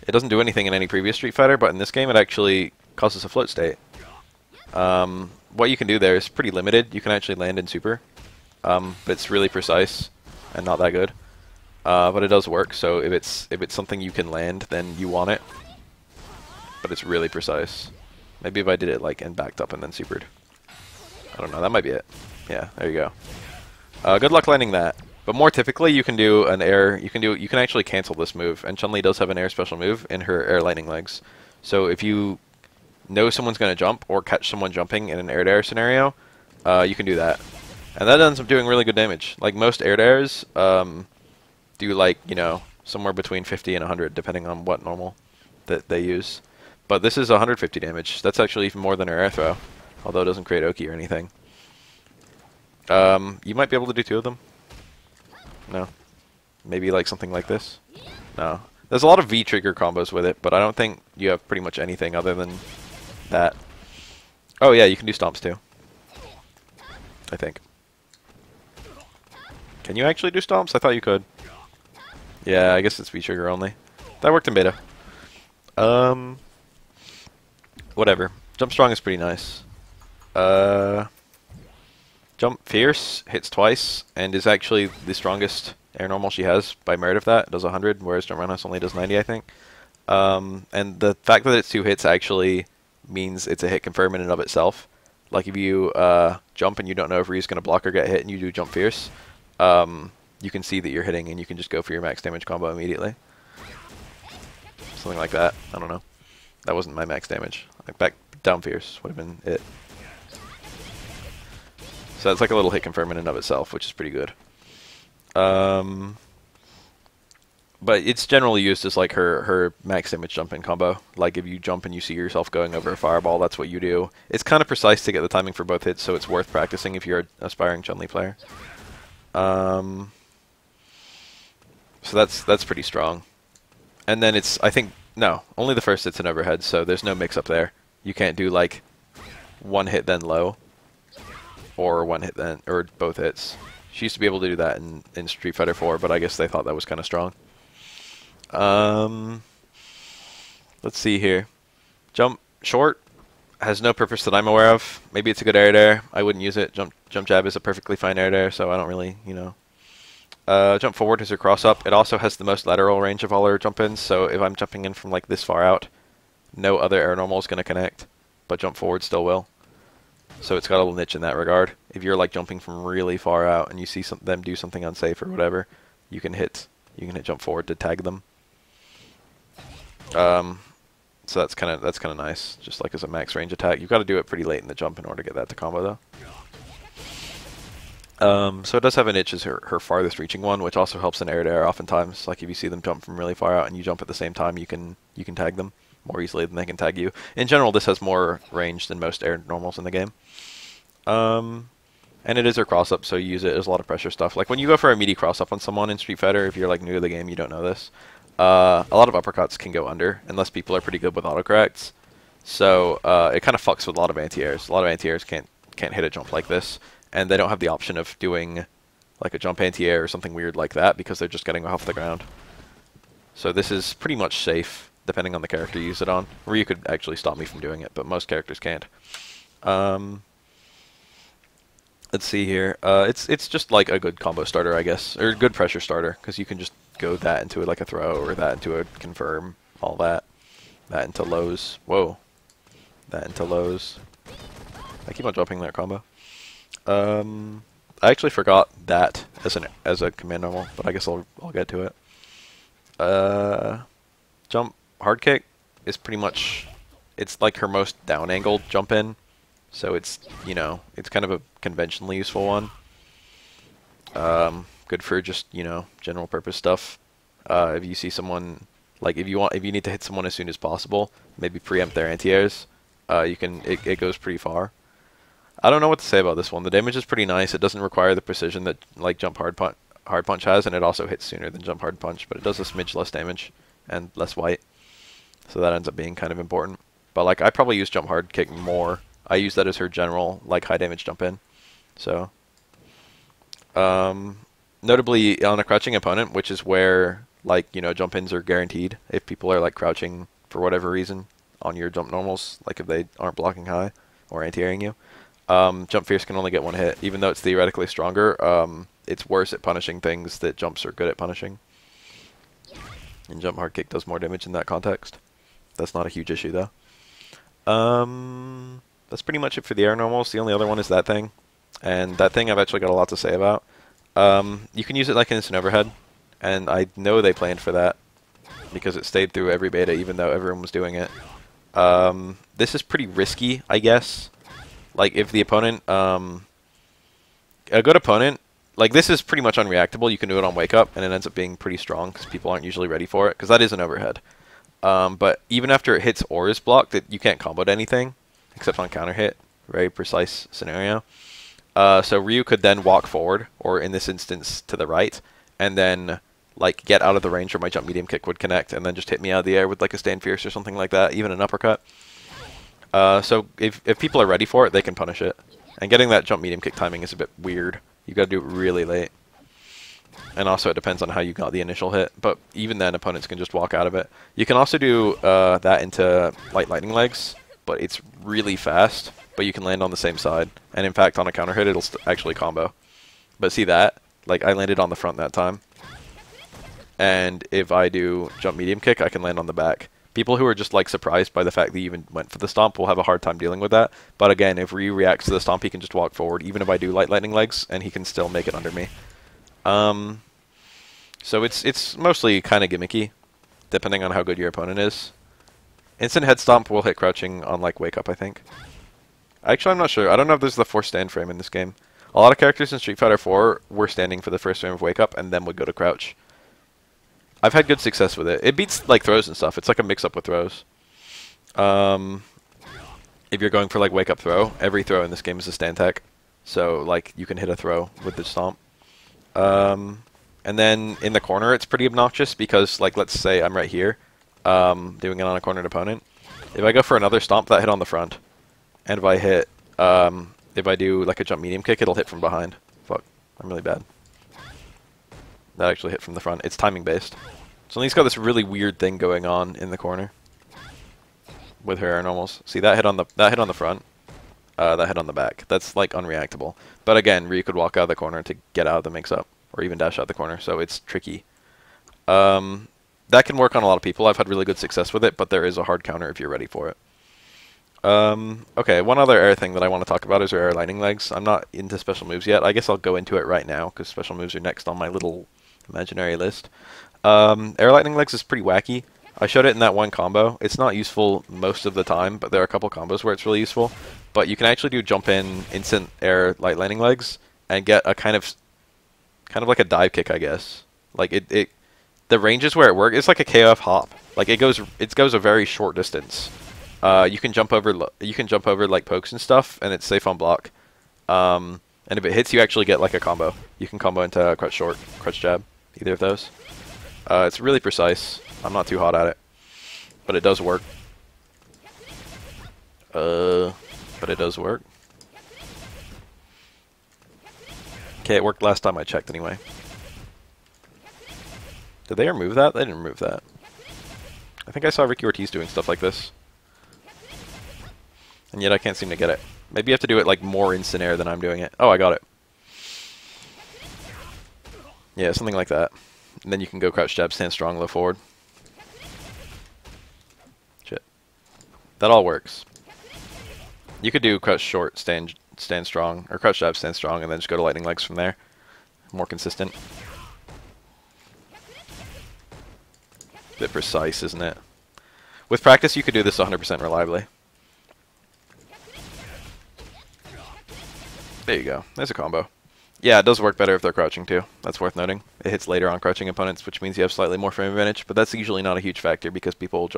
It doesn't do anything in any previous Street Fighter, but in this game it actually causes a float state. What you can do there is pretty limited. You can actually land in super, but it's really precise and not that good. But it does work, so if it's something you can land, then you want it. But it's really precise. Maybe if I did it like and backed up and then supered. I don't know, that might be it. Yeah, there you go. Good luck landing that. But more typically, you can do an air. You can actually cancel this move, and Chun-Li does have an air special move in her air lightning legs. So if you know someone's going to jump or catch someone jumping in an air-to-air scenario, you can do that, and that ends up doing really good damage. Like, most air-to-airs do, like, you know, somewhere between 50 and 100, depending on what normal that they use. But this is 150 damage. That's actually even more than her air throw, although it doesn't create Oki or anything. You might be able to do 2 of them. No. Maybe like something like this. No. There's a lot of V-trigger combos with it, but I don't think you have pretty much anything other than that. Oh yeah, you can do stomps too, I think. Can you actually do stomps? I thought you could. Yeah, I guess it's V-trigger only. That worked in beta. Whatever. Jump strong is pretty nice. Jump fierce hits twice and is actually the strongest air normal she has by merit of that. It does 100, whereas jump roundhouse only does 90, I think. And the fact that it's 2 hits actually means it's a hit confirm in and of itself. Like, if you jump and you don't know if Ryu's going to block or get hit and you do jump fierce, you can see that you're hitting and you can just go for your max damage combo immediately. Something like that. I don't know. That wasn't my max damage. Like, back down fierce would have been it. So it's like a little hit confirm in and of itself, which is pretty good. But it's generally used as like her max damage jump in combo. Like, if you jump and you see yourself going over a fireball, that's what you do. It's kind of precise to get the timing for both hits, so it's worth practicing if you're an aspiring Chun-Li player. So that's pretty strong. And then it's, I think, no, only the first hit's an overhead, so there's no mix up there. You can't do like 1 hit then low, or 1 hit then, or both hits. She used to be able to do that in Street Fighter 4, but I guess they thought that was kind of strong. Let's see here. Jump short has no purpose that I'm aware of. Maybe it's a good air dare. I wouldn't use it. Jump jab is a perfectly fine air dare, so I don't really, you know. Jump forward is her cross up. It also has the most lateral range of all her jump ins, so if I'm jumping in from like this far out, no other air normal is going to connect, but jump forward still will. So it's got a little niche in that regard. If you're like jumping from really far out and you see them do something unsafe or whatever, you can hit jump forward to tag them. So that's kind of nice, just like as a max range attack. You've got to do it pretty late in the jump in order to get that to combo though. So it does have an itch as her farthest reaching one, which also helps in air to air oftentimes. Like if you see them jump from really far out and you jump at the same time, you can tag them more easily than they can tag you. In general, this has more range than most air normals in the game. And it is her cross up, so you use it as a lot of pressure stuff. Like when you go for a meaty cross up on someone in Street Fighter, if you're like new to the game, you don't know this. A lot of uppercuts can go under unless people are pretty good with autocorrects. So it kind of fucks with a lot of anti-airs. A lot of anti-airs can't hit a jump like this. And they don't have the option of doing like a jump anti-air or something weird like that because they're just getting off the ground. So this is pretty much safe depending on the character you use it on. Ryu could actually stop me from doing it, but most characters can't. Let's see here. It's just like a good combo starter, I guess, or a good pressure starter because you can just go that into like a throw or that into a confirm, all that. That into lows. Whoa. That into lows. I keep on dropping that combo. I actually forgot that as a command normal, but I guess I'll get to it. Jump hard kick is pretty much, it's like her most down angled jump in, so it's, you know, it's kind of a conventionally useful one. Good for just, you know, general purpose stuff. If you see someone, like if you need to hit someone as soon as possible, maybe preempt their anti-airs, it goes pretty far. I don't know what to say about this one. The damage is pretty nice. It doesn't require the precision that like Jump Hard Punch has, and it also hits sooner than Jump Hard Punch, but it does a smidge less damage and less white. So that ends up being kind of important. But like I probably use Jump Hard Kick more. I use that as her general like high damage jump in. So notably on a crouching opponent, which is where like, you know, jump ins are guaranteed if people are like crouching for whatever reason on your jump normals, like if they aren't blocking high or anti-airing you. Jump Fierce can only get one hit, even though it's theoretically stronger. It's worse at punishing things that jumps are good at punishing. And Jump Hard Kick does more damage in that context. That's not a huge issue though. That's pretty much it for the air normals. The only other one is that thing, and that thing I've actually got a lot to say about. You can use it like an instant overhead, and I know they planned for that because it stayed through every beta, even though everyone was doing it. This is pretty risky, I guess. Like, if the opponent, a good opponent, like, this is pretty much unreactable. You can do it on Wake Up, and it ends up being pretty strong, because people aren't usually ready for it, because that is an overhead. But even after it hits or is blocked, you can't combo to anything, except on counter hit. Very precise scenario. So Ryu could then walk forward, or in this instance, to the right, and then, like, get out of the range where my jump medium kick would connect, and then just hit me out of the air with, like, a stand fierce or something like that, even an uppercut. So if people are ready for it, they can punish it. And getting that jump medium kick timing is a bit weird. You got to do it really late. And also it depends on how you got the initial hit. But even then, opponents can just walk out of it. You can also do that into lightning legs, but it's really fast. But you can land on the same side. And in fact, on a counter hit, it'll actually combo. But see that? Like, I landed on the front that time. And if I do jump medium kick, I can land on the back. People who are just like surprised by the fact that you even went for the stomp will have a hard time dealing with that. But again, if Ryu reacts to the stomp, he can just walk forward, even if I do lightning legs, and he can still make it under me. So it's mostly kind of gimmicky, depending on how good your opponent is. Instant head stomp will hit crouching on like Wake Up, I think. Actually, I'm not sure. I don't know if there's the forced stand frame in this game. A lot of characters in Street Fighter 4 were standing for the first frame of Wake Up and then would go to crouch. I've had good success with it. It beats like throws and stuff. It's like a mix-up with throws. If you're going for like Wake Up throw, every throw in this game is a stand tech. So like you can hit a throw with the stomp. And then in the corner, it's pretty obnoxious because like let's say I'm right here, doing it on a cornered opponent. If I go for another stomp, that hit on the front. And if I hit, if I do like a jump medium kick, it'll hit from behind. Fuck, I'm really bad. That actually hit from the front. It's timing based. So he's got this really weird thing going on in the corner with her air normals. See that hit on the front, that hit on the back. That's like unreactable. But again, Ryu could walk out of the corner to get out of the mix-up, or even dash out the corner. So it's tricky. That can work on a lot of people. I've had really good success with it, but there is a hard counter if you're ready for it. Okay, one other air thing that I want to talk about is her air lightning legs. I'm not into special moves yet. I guess I'll go into it right now, because special moves are next on my little imaginary list. Air lightning legs is pretty wacky. I showed it in that one combo. It's not useful most of the time, but there are a couple combos where it's really useful. But you can actually do jump in instant air lightning legs, and get a kind of like a dive kick, I guess. Like the ranges where it works, it's like a KOF hop. Like it goes a very short distance. You can jump over like pokes and stuff, and it's safe on block. And if it hits, you actually get like a combo. You can combo into crutch short, crutch jab, either of those. It's really precise. I'm not too hot at it, but it does work. But it does work. Okay, it worked last time I checked anyway. Did they remove that? They didn't remove that. I think I saw Ricky Ortiz doing stuff like this. And yet I can't seem to get it. Maybe you have to do it like more instant air than I'm doing it. Oh, I got it. Yeah, something like that. And then you can go crouch jab, stand strong, low forward. Shit. That all works. You could do crouch short, stand strong, or crouch jab, stand strong, and then just go to lightning legs from there. More consistent. Bit precise, isn't it? With practice, you could do this 100% reliably. There you go. There's a combo. Yeah, it does work better if they're crouching too. That's worth noting. It hits later on crouching opponents, which means you have slightly more frame advantage, but that's usually not a huge factor because people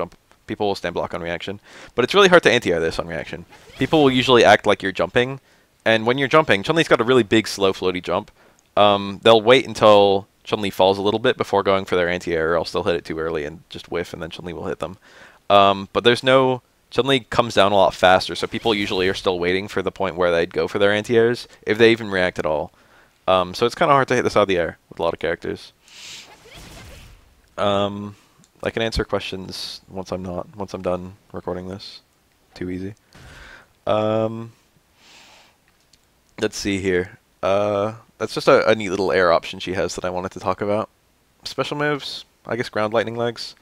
will stand block on reaction. But it's really hard to anti-air this on reaction. People will usually act like you're jumping, and when you're jumping, Chun-Li's got a really big, slow, floaty jump. They'll wait until Chun-Li falls a little bit before going for their anti-air, or else they'll hit it too early and just whiff, and then Chun-Li will hit them. But there's no... Chun-Li comes down a lot faster, so people usually are still waiting for the point where they'd go for their anti-airs, if they even react at all. So it's kind of hard to hit this out of the air with a lot of characters. I can answer questions once I'm done recording this. Too easy. Let's see here. That's just a neat little air option she has that I wanted to talk about. Special moves, I guess ground lightning legs.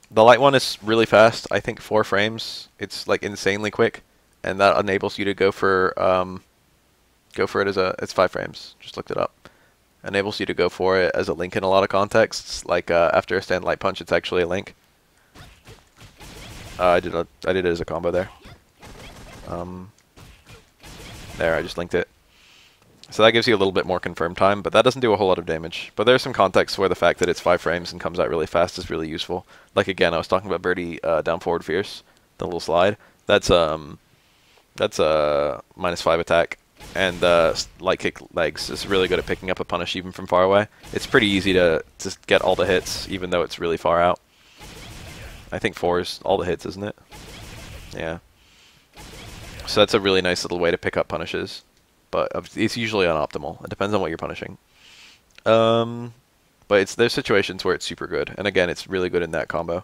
The light one is really fast. I think 4 frames. It's like insanely quick, and that enables you to go for it as it's 5 frames. Just looked it up. Enables you to go for it as a link in a lot of contexts. Like after a stand light punch, it's actually a link. I did it as a combo there. There, I just linked it. So that gives you a little bit more confirm time, but that doesn't do a whole lot of damage. But there's some contexts where the fact that it's 5 frames and comes out really fast is really useful. Like again, I was talking about Birdie down forward fierce, the little slide. That's a -5 attack, and light kick legs is really good at picking up a punish even from far away. It's pretty easy to just get all the hits, even though it's really far out. I think 4 is all the hits, isn't it? Yeah. So that's a really nice little way to pick up punishes. But it's usually unoptimal. It depends on what you're punishing. But there's situations where it's super good. And again, it's really good in that combo.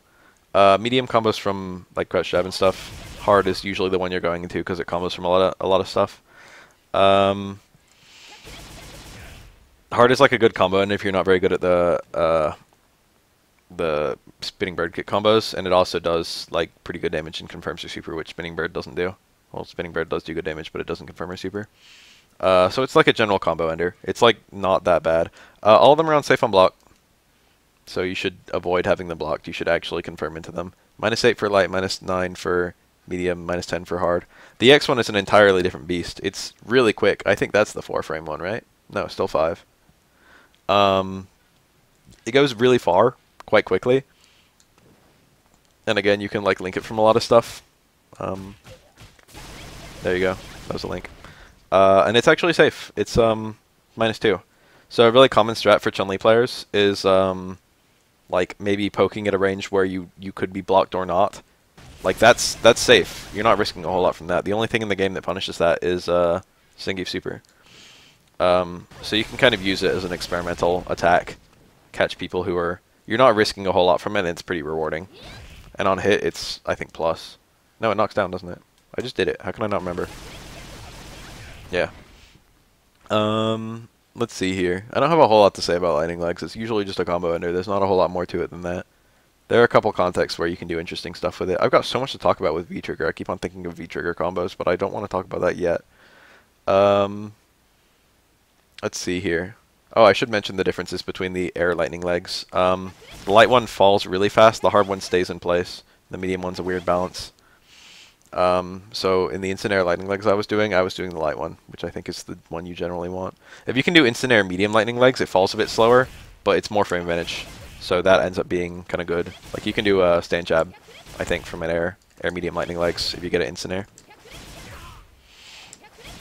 Medium combos from like crouch jab and stuff. Hard is usually the one you're going into because it combos from a lot of stuff. Hard is like a good combo, and if you're not very good at the spinning bird kick combos, and it also does like pretty good damage and confirms your super, which spinning bird doesn't do. Well, spinning bird does do good damage, but it doesn't confirm your super. So it's like a general combo ender. It's like not that bad. All of them are on safe on block, so you should avoid having them blocked. You should actually confirm into them. -8 for light, -9 for medium, -10 for hard. The X one is an entirely different beast. It's really quick. I think that's the 4 frame one, right? No, still 5. It goes really far, quite quickly. And again, you can like link it from a lot of stuff. There you go. That was a link. And it's actually safe. It's -2. So a really common strat for Chun-Li players is like maybe poking at a range where you could be blocked or not. Like that's safe. You're not risking a whole lot from that. The only thing in the game that punishes that is Zangief Super. So you can kind of use it as an experimental attack. Catch people who are... You're not risking a whole lot from it, and it's pretty rewarding. And on hit, it's, I think, plus. No, it knocks down, doesn't it? I just did it. How can I not remember? Yeah. Let's see here. I don't have a whole lot to say about lightning legs. It's usually just a combo ender. There's not a whole lot more to it than that. There are a couple contexts where you can do interesting stuff with it. I've got so much to talk about with V-Trigger. I keep on thinking of V-Trigger combos, but I don't want to talk about that yet. Let's see here. Oh, I should mention the differences between the air lightning legs. The light one falls really fast. The hard one stays in place. The medium one's a weird balance. So in the instant air lightning legs I was doing the light one, which I think is the one you generally want. If you can do instant air medium lightning legs, it falls a bit slower, but it's more frame advantage. So that ends up being kind of good. Like you can do a stand jab, I think, from an air medium lightning legs if you get it instant air.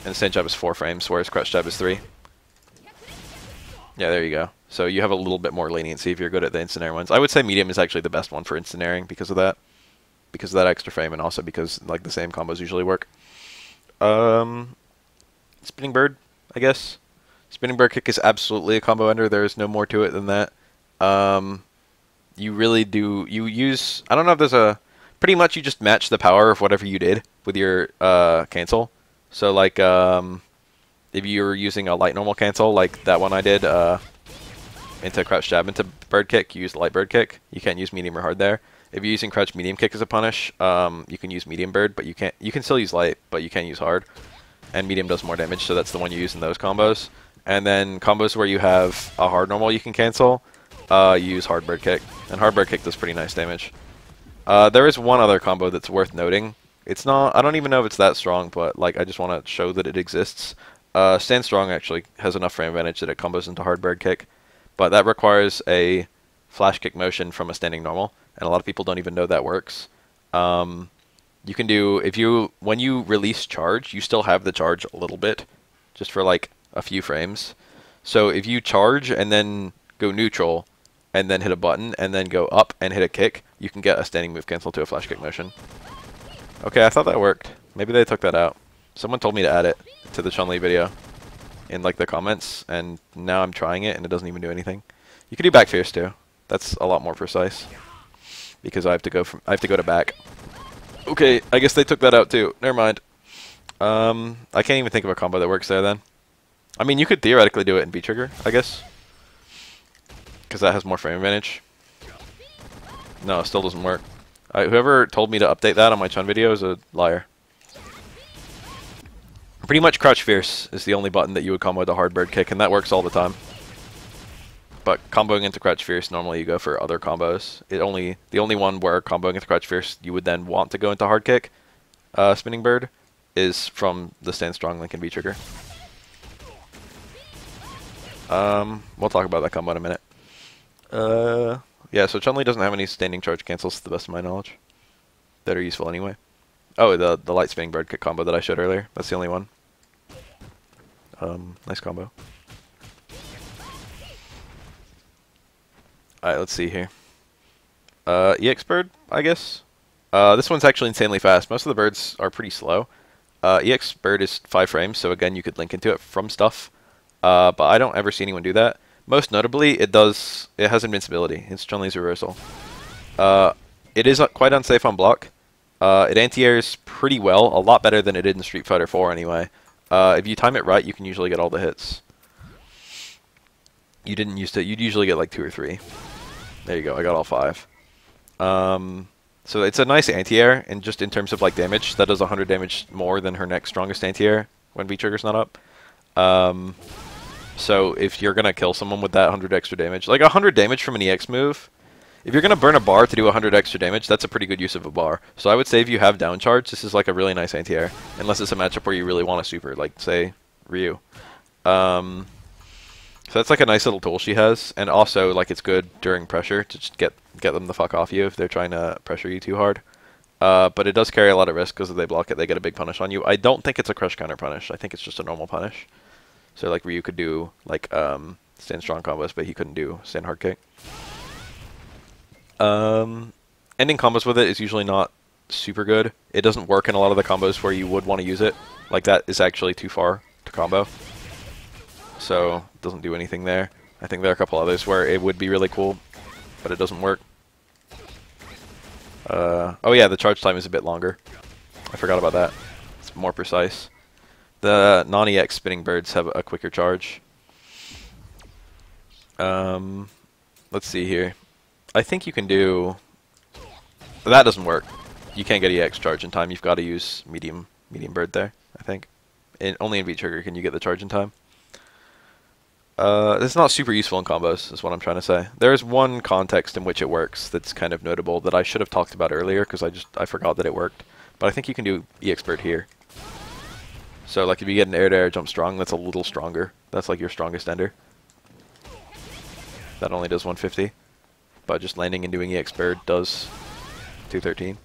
And stand jab is 4 frames, whereas crouch jab is 3. Yeah, there you go. So you have a little bit more leniency if you're good at the instant air ones. I would say medium is actually the best one for instant airing because of that. Because of that extra frame, and also because like the same combos usually work. Spinning bird, I guess. Spinning bird kick is absolutely a combo ender. There is no more to it than that. You really do. You use. I don't know if there's a. Pretty much, you just match the power of whatever you did with your cancel. So like, if you were using a light normal cancel, like that one I did, into crouch jab into bird kick, you use light bird kick. You can't use medium or hard there. If you're using crouch medium kick as a punish, you can use medium bird, but you can't. You can still use light, but you can't use hard. And medium does more damage, so that's the one you use in those combos. And then combos where you have a hard normal you can cancel, you use hard bird kick, and hard bird kick does pretty nice damage. There is one other combo that's worth noting. It's not. I don't even know if it's that strong, but like I just want to show that it exists. Stand strong actually has enough frame advantage that it combos into hard bird kick, but that requires a flash kick motion from a standing normal. And a lot of people don't even know that works. You can do, when you release charge, you still have the charge a little bit, just for like a few frames. So if you charge and then go neutral, and then hit a button, and then go up and hit a kick, you can get a standing move cancel to a flash kick motion. Okay, I thought that worked. Maybe they took that out. Someone told me to add it to the Chun-Li video in like the comments, and now I'm trying it and it doesn't even do anything. You can do back fierce too. That's a lot more precise. Because I have to go to back. Okay, I guess they took that out too. Never mind. I can't even think of a combo that works there then. I mean, you could theoretically do it in V-trigger, I guess. Because that has more frame advantage. No, it still doesn't work. Whoever told me to update that on my Chun video is a liar. Pretty much crouch fierce is the only button that you would combo with a hard bird kick, and that works all the time. But comboing into crouch fierce, normally you go for other combos. The only one where comboing into crouch fierce you would then want to go into hard kick, spinning bird, is from the stand strong link in V-trigger. We'll talk about that combo in a minute. Yeah, so Chun-Li doesn't have any standing charge cancels to the best of my knowledge that are useful anyway. Oh, the light spinning bird kick combo that I showed earlier. That's the only one. Nice combo. Alright, let's see here. EX bird, I guess. This one's actually insanely fast. Most of the birds are pretty slow. EX bird is 5 frames, so again, you could link into it from stuff. But I don't ever see anyone do that. Most notably, it has invincibility. It's Chun-Li's reversal. It is quite unsafe on block. It anti-airs pretty well, a lot better than it did in Street Fighter 4 anyway. If you time it right, you can usually get all the hits. You'd usually get like 2 or 3. There you go, I got all 5. So it's a nice anti-air, and just in terms of like damage, that does 100 damage more than her next strongest anti-air when V-trigger's not up. So if you're gonna kill someone with that 100 extra damage, like 100 damage from an EX move, if you're gonna burn a bar to do 100 extra damage, that's a pretty good use of a bar. So I would say if you have down charge, this is like a really nice anti-air, unless it's a matchup where you really want a super, like say Ryu. So that's like a nice little tool she has, and also like it's good during pressure to just get them the fuck off you if they're trying to pressure you too hard. But it does carry a lot of risk because if they block it, they get a big punish on you. I don't think it's a crush counter punish. I think it's just a normal punish. So like Ryu could do like stand strong combos, but he couldn't do stand hard kick. Ending combos with it is usually not super good. It doesn't work in a lot of the combos where you would want to use it. Like that is actually too far to combo. So it doesn't do anything there. I think there are a couple others where it would be really cool, but it doesn't work. Oh yeah, the charge time is a bit longer. I forgot about that. It's more precise. The non-EX spinning birds have a quicker charge. Let's see here. I think you can do... That doesn't work. You can't get EX charge in time. You've got to use medium bird there, I think. Only in V-trigger can you get the charge in time. It's not super useful in combos, is what I'm trying to say. There is one context in which it works that's kind of notable that I should have talked about earlier because I forgot that it worked. but I think you can do EX Bird here. So like if you get an air-to-air jump strong, that's a little stronger. That's like your strongest ender. That only does 150. But just landing and doing EX Bird does 213.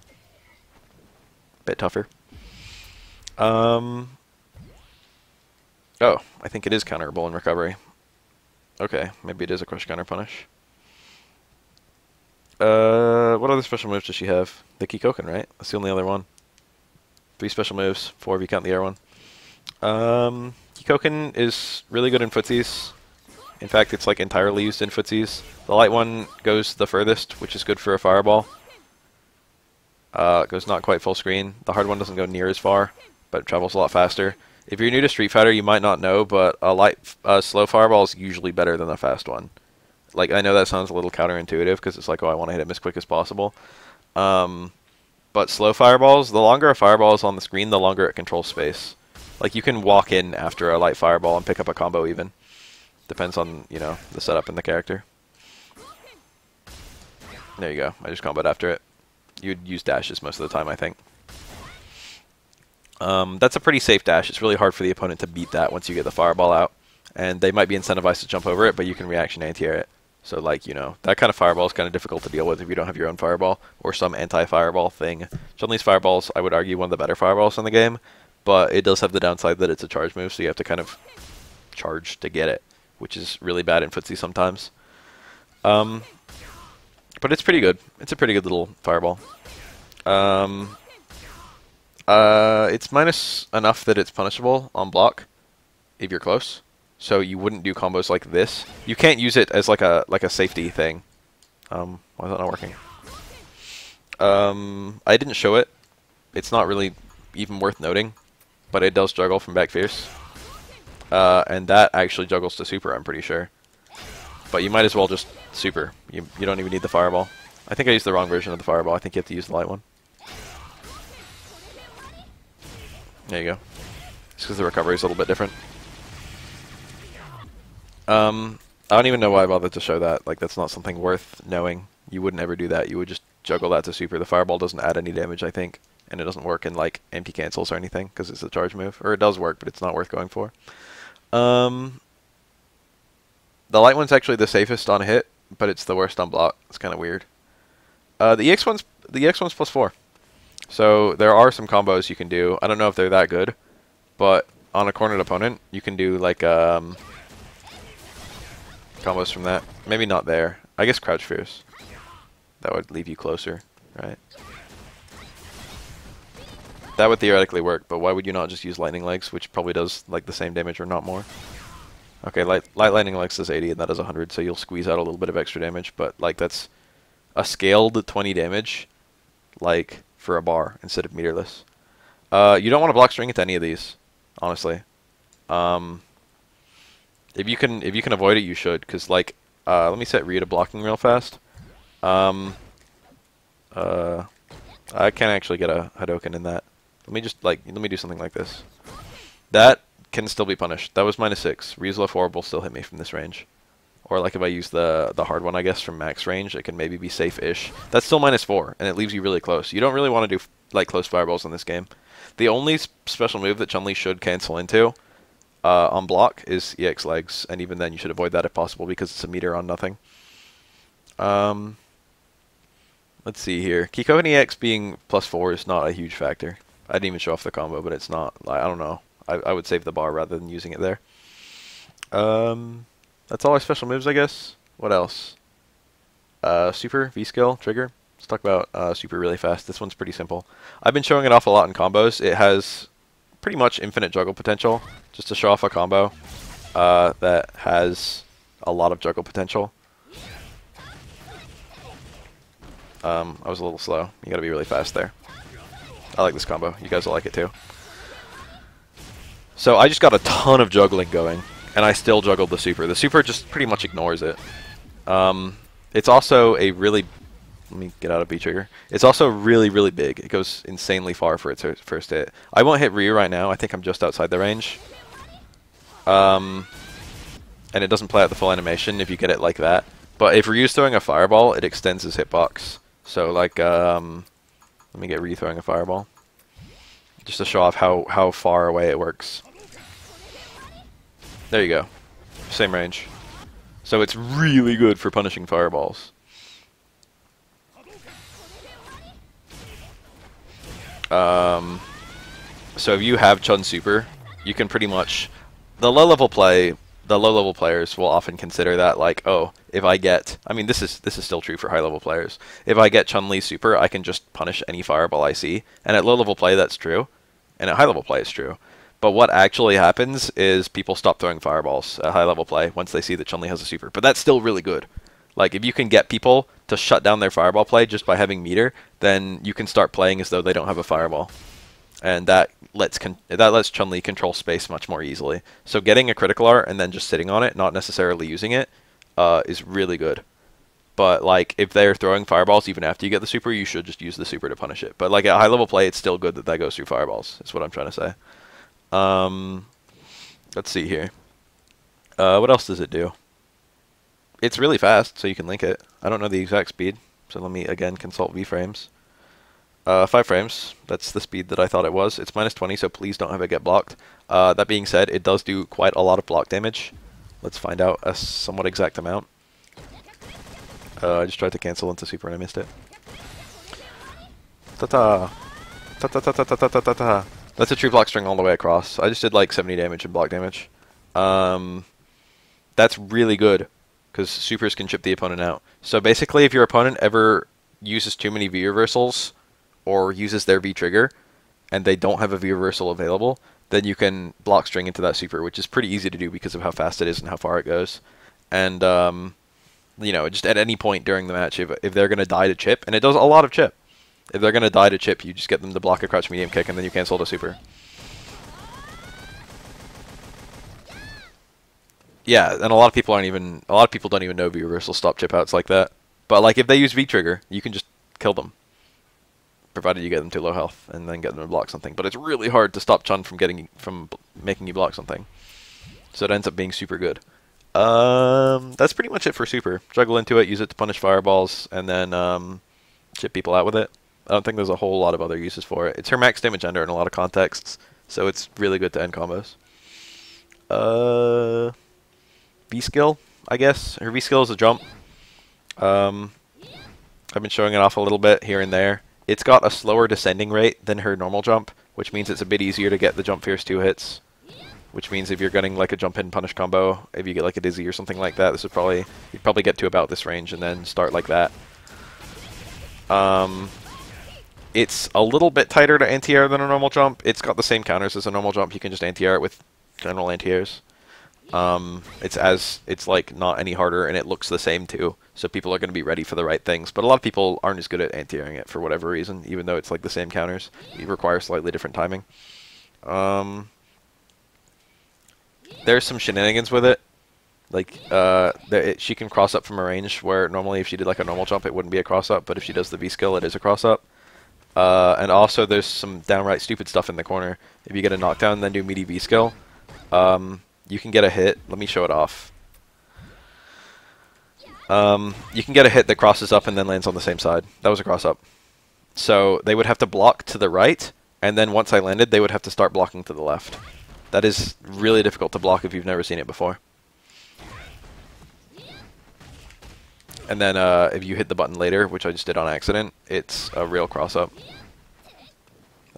Bit tougher. Oh, I think it is counterable in recovery. Okay, maybe it is a crush counter punish. What other special moves does she have? The Kikoken, right? That's the only other one. 3 special moves, 4 if you count the air one. Kikoken is really good in Footsies. In fact, it's like entirely used in Footsies. The light one goes the furthest, which is good for a fireball. It goes not quite full screen. The hard one doesn't go near as far, but it travels a lot faster. If you're new to Street Fighter, you might not know, but a slow fireball is usually better than a fast one. Like, I know that sounds a little counterintuitive, because it's like, oh, I want to hit him as quick as possible. But slow fireballs, the longer a fireball is on the screen, the longer it controls space. Like, you can walk in after a light fireball and pick up a combo even. Depends on, you know, the setup and the character. There you go. I just comboed after it. You'd use dashes most of the time, I think. That's a pretty safe dash. It's really hard for the opponent to beat that once you get the fireball out. And they might be incentivized to jump over it, but you can reaction anti-air it. So, like, you know, that kind of fireball is kind of difficult to deal with if you don't have your own fireball or some anti-fireball thing. Chun-Li's fireballs, I would argue, one of the better fireballs in the game, but it does have the downside that it's a charge move, so you have to kind of charge to get it, which is really bad in Footsie sometimes. But it's pretty good. It's a pretty good little fireball. It's minus enough that it's punishable on block if you're close. So you wouldn't do combos like this. You can't use it as like a safety thing. Why is that not working? I didn't show it. It's not really even worth noting, but it does juggle from back fierce. And that actually juggles to super, I'm pretty sure. But you might as well just super. You don't even need the fireball. I think I used the wrong version of the fireball. I think you have to use the light one. There you go. Just because the recovery is a little bit different. I don't even know why I bothered to show that. Like, that's not something worth knowing. You wouldn't ever do that. You would just juggle that to super. The fireball doesn't add any damage, I think. And it doesn't work in, like, empty cancels or anything, because it's a charge move. Or it does work, but it's not worth going for. The light one's actually the safest on hit, but it's the worst on block. It's kind of weird. The EX one's +4. So there are some combos you can do. I don't know if they're that good, but on a cornered opponent, you can do like combos from that. Maybe not there. I guess crouch fierce. That would leave you closer, right? That would theoretically work, but why would you not just use lightning legs, which probably does like the same damage or not more? Okay, light lightning legs does 80 and that does 100, so you'll squeeze out a little bit of extra damage, but like that's a scaled 20 damage, like for a bar instead of meterless. You don't want to block string into any of these, honestly. If you can avoid it, you should, because like let me set Ryu to blocking real fast. I can't actually get a Hadoken in that. Let me do something like this. That can still be punished. That was -6. Ryu's left orb will still hit me from this range. Or like if I use the hard one, I guess, from max range, it can maybe be safe-ish. That's still -4, and it leaves you really close. You don't really want to do like close fireballs in this game. The only special move that Chun-Li should cancel into on block is EX legs, and even then you should avoid that if possible because it's a meter on nothing. Let's see here. Kikoken EX being +4 is not a huge factor. I didn't even show off the combo, but it's not. I don't know. I would save the bar rather than using it there. That's all our special moves, I guess. What else? Super, V-skill, trigger. Let's talk about super really fast. This one's pretty simple. I've been showing it off a lot in combos. It has pretty much infinite juggle potential. Just to show off a combo that has a lot of juggle potential. I was a little slow. You gotta be really fast there. I like this combo. You guys will like it too. So I just got a ton of juggling going, and I still juggled the super. The super just pretty much ignores it. It's also a really... Let me get out of B-trigger. It's also really, really big. It goes insanely far for its first hit. I won't hit Ryu right now. I think I'm just outside the range. And it doesn't play out the full animation if you get it like that. But if Ryu's throwing a fireball, it extends his hitbox. So, like, let me get Ryu throwing a fireball. just to show off how far away it works. There you go. Same range. So it's really good for punishing fireballs. So if you have Chun Super, you can pretty much... The low-level players will often consider that like, oh, if I get... I mean, this is still true for high-level players. If I get Chun-Li Super, I can just punish any fireball I see. And at low-level play, that's true. And at high-level play, it's true. But what actually happens is people stop throwing fireballs at high-level play once they see that Chun-Li has a super. But that's still really good. Like, if you can get people to shut down their fireball play just by having meter, then you can start playing as though they don't have a fireball. And that lets Chun-Li control space much more easily. So getting a critical art and then just sitting on it, not necessarily using it, is really good. But, like, if they're throwing fireballs even after you get the super, you should just use the super to punish it. But, like, at high-level play, it's still good that that goes through fireballs, is what I'm trying to say. Let's see here. What else does it do? It's really fast, so you can link it. I don't know the exact speed, so let me, again, consult V-frames. 5 frames. That's the speed that I thought it was. It's -20, so please don't have it get blocked. That being said, it does do quite a lot of block damage. Let's find out a somewhat exact amount. I just tried to cancel into super and I missed it. Ta-ta! Ta-ta-ta-ta-ta-ta-ta-ta! That's a true block string all the way across. I just did like 70 damage in block damage. That's really good, because supers can chip the opponent out. So basically, if your opponent ever uses too many V reversals, or uses their V trigger, and they don't have a V reversal available, then you can block string into that super, which is pretty easy to do because of how fast it is and how far it goes. And, you know, just at any point during the match, if they're going to die to chip, and it does a lot of chip, if they're going to die to chip, you just get them to block a crouch medium kick, and then you cancel the super. Yeah, and a lot of people don't even know V reversal stop chip outs like that. But like if they use V trigger, you can just kill them, provided you get them to low health and then get them to block something. But it's really hard to stop Chun from making you block something. So it ends up being super good. That's pretty much it for super. Juggle into it, use it to punish fireballs, and then chip people out with it. I don't think there's a whole lot of other uses for it. It's her max damage ender in a lot of contexts, so it's really good to end combos. V skill, I guess. Her V skill is a jump. I've been showing it off a little bit here and there. It's got a slower descending rate than her normal jump, which means it's a bit easier to get the jump fierce 2 hits. Which means if you're getting like a jump hit and punish combo, if you get like a dizzy or something like that, you'd probably get to about this range and then start like that. It's a little bit tighter to anti-air than a normal jump. It's got the same counters as a normal jump. You can just anti-air it with general anti-airs. It's like not any harder, and it looks the same too. So people are going to be ready for the right things. But a lot of people aren't as good at anti-airing it for whatever reason, even though it's like the same counters. It requires slightly different timing. There's some shenanigans with it. Like, she can cross up from a range where normally if she did like a normal jump, it wouldn't be a cross up. But if she does the V skill, it is a cross up. And also there's some downright stupid stuff in the corner. If you get a knockdown and then do meaty V skill, you can get a hit. Let me show it off. You can get a hit that crosses up and then lands on the same side. That was a cross up. So they would have to block to the right, and then once I landed, they would have to start blocking to the left. That is really difficult to block if you've never seen it before. And then if you hit the button later, which I just did on accident, it's a real cross up.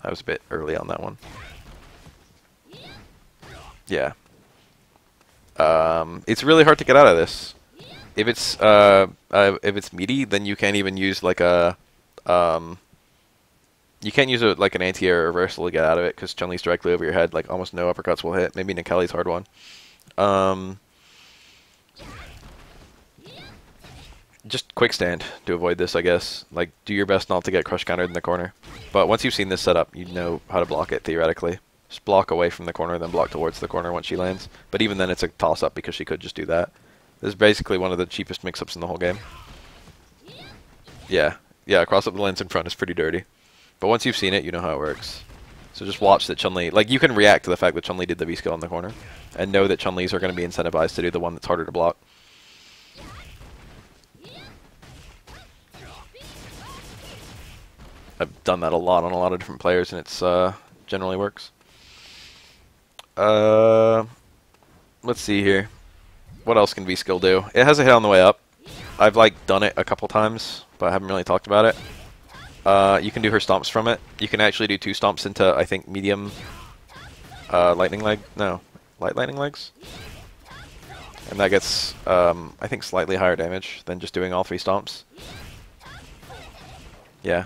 I was a bit early on that one. Yeah. It's really hard to get out of this. If it's meaty, then you can't even use like a you can't use like an anti-air reversal to get out of it because Chun-Li's directly over your head. Like almost no uppercuts will hit. Maybe Nikeli's hard one. Just quick stand to avoid this, I guess. Like do your best not to get crush countered in the corner. But once you've seen this setup, you know how to block it theoretically. Just block away from the corner, then block towards the corner once she lands. But even then, it's a toss-up because she could just do that. This is basically one of the cheapest mix-ups in the whole game. Yeah, cross up the lens in front is pretty dirty. But once you've seen it, you know how it works. So just watch that Chun-Li... Like, you can react to the fact that Chun-Li did the V-skill in the corner. And know that Chun-Li's are going to be incentivized to do the one that's harder to block. I've done that a lot on a lot of different players, and it's generally works. Let's see here. What else can V-Skill do? It has a hit on the way up. I've like done it a couple times, but I haven't really talked about it. You can do her stomps from it. You can actually do 2 stomps into, I think, medium lightning leg. No, light lightning legs. And that gets, I think, slightly higher damage than just doing all 3 stomps. Yeah.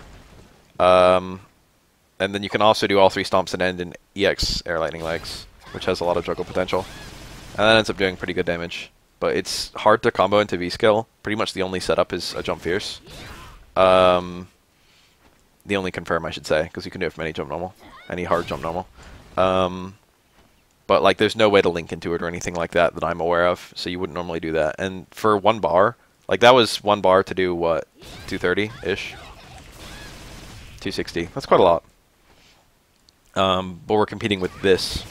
And then you can also do all 3 stomps and end in EX air lightning legs, which has a lot of juggle potential. And that ends up doing pretty good damage. But it's hard to combo into V-Skill. Pretty much the only setup is a jump fierce. The only confirm, I should say, because you can do it from any jump normal. Any hard jump normal. But like, there's no way to link into it or anything like that that I'm aware of, so you wouldn't normally do that. And for 1 bar, like that was 1 bar to do, what, 230-ish? 260. That's quite a lot. But we're competing with this,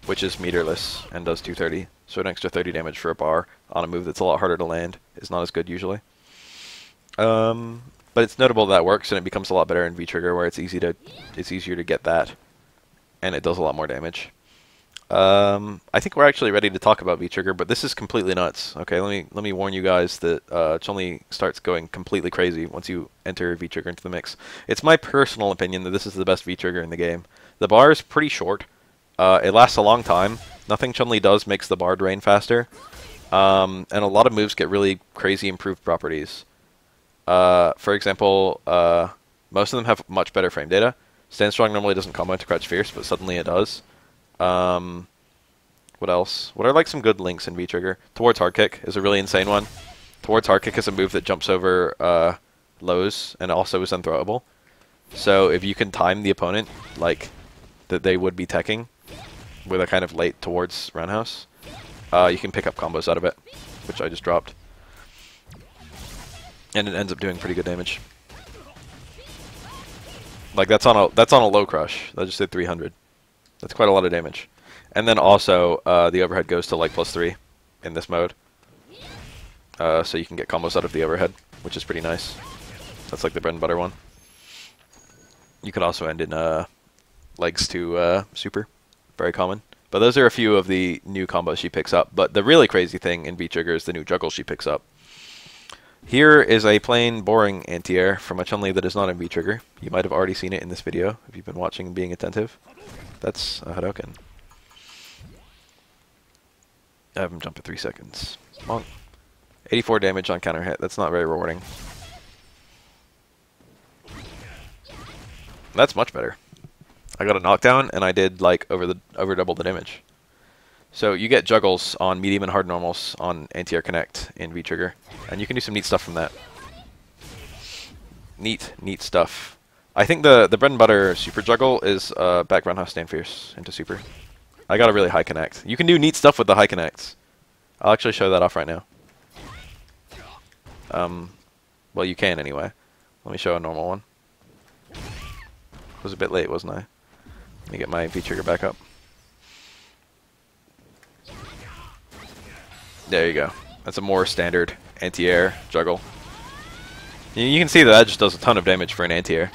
which is meterless and does 230. So an extra 30 damage for a bar on a move that's a lot harder to land is not as good usually. But it's notable that works, and it becomes a lot better in V-Trigger, where it's easier to get that, and it does a lot more damage. I think we're actually ready to talk about V-Trigger, but this is completely nuts. Okay, let me warn you guys that Chun-Li starts going completely crazy once you enter V-Trigger into the mix. It's my personal opinion that this is the best V-Trigger in the game. The bar is pretty short. It lasts a long time. Nothing Chun-Li does makes the bar drain faster. And a lot of moves get really crazy improved properties. For example, most of them have much better frame data. Stand Strong normally doesn't combo into Crouch Fierce, but suddenly it does. What else? What are like some good links in V-Trigger? Towards Hard Kick is a really insane one. Towards Hard Kick is a move that jumps over lows and also is unthrowable. So if you can time the opponent like that they would be teching with a kind of late towards roundhouse, you can pick up combos out of it, which I just dropped. And it ends up doing pretty good damage. Like that's on a low crush. That just did 300. That's quite a lot of damage. And then also the overhead goes to like +3 in this mode. So you can get combos out of the overhead, which is pretty nice. That's like the bread and butter one. You could also end in legs to super. Very common. But those are a few of the new combos she picks up. But the really crazy thing in V-Trigger is the new juggle she picks up. Here is a plain, boring anti-air from a Chun-Li that is not in V-Trigger. You might have already seen it in this video if you've been watching and being attentive. That's a Hadoken. I have him jump at 3 seconds. Monk. 84 damage on counter hit. That's not very rewarding. That's much better. I got a knockdown and I did like over double the damage. So you get juggles on medium and hard normals on anti-air connect in V-Trigger, and you can do some neat stuff from that. Neat stuff. I think the bread and butter super juggle is back roundhouse stand fierce into super. I got a really high connect. You can do neat stuff with the high connects. I'll actually show that off right now. Well, you can anyway. Let me show a normal one. I was a bit late, wasn't I? Let me get my V-Trigger back up. There you go. That's a more standard anti-air juggle. You can see that just does a ton of damage for an anti-air.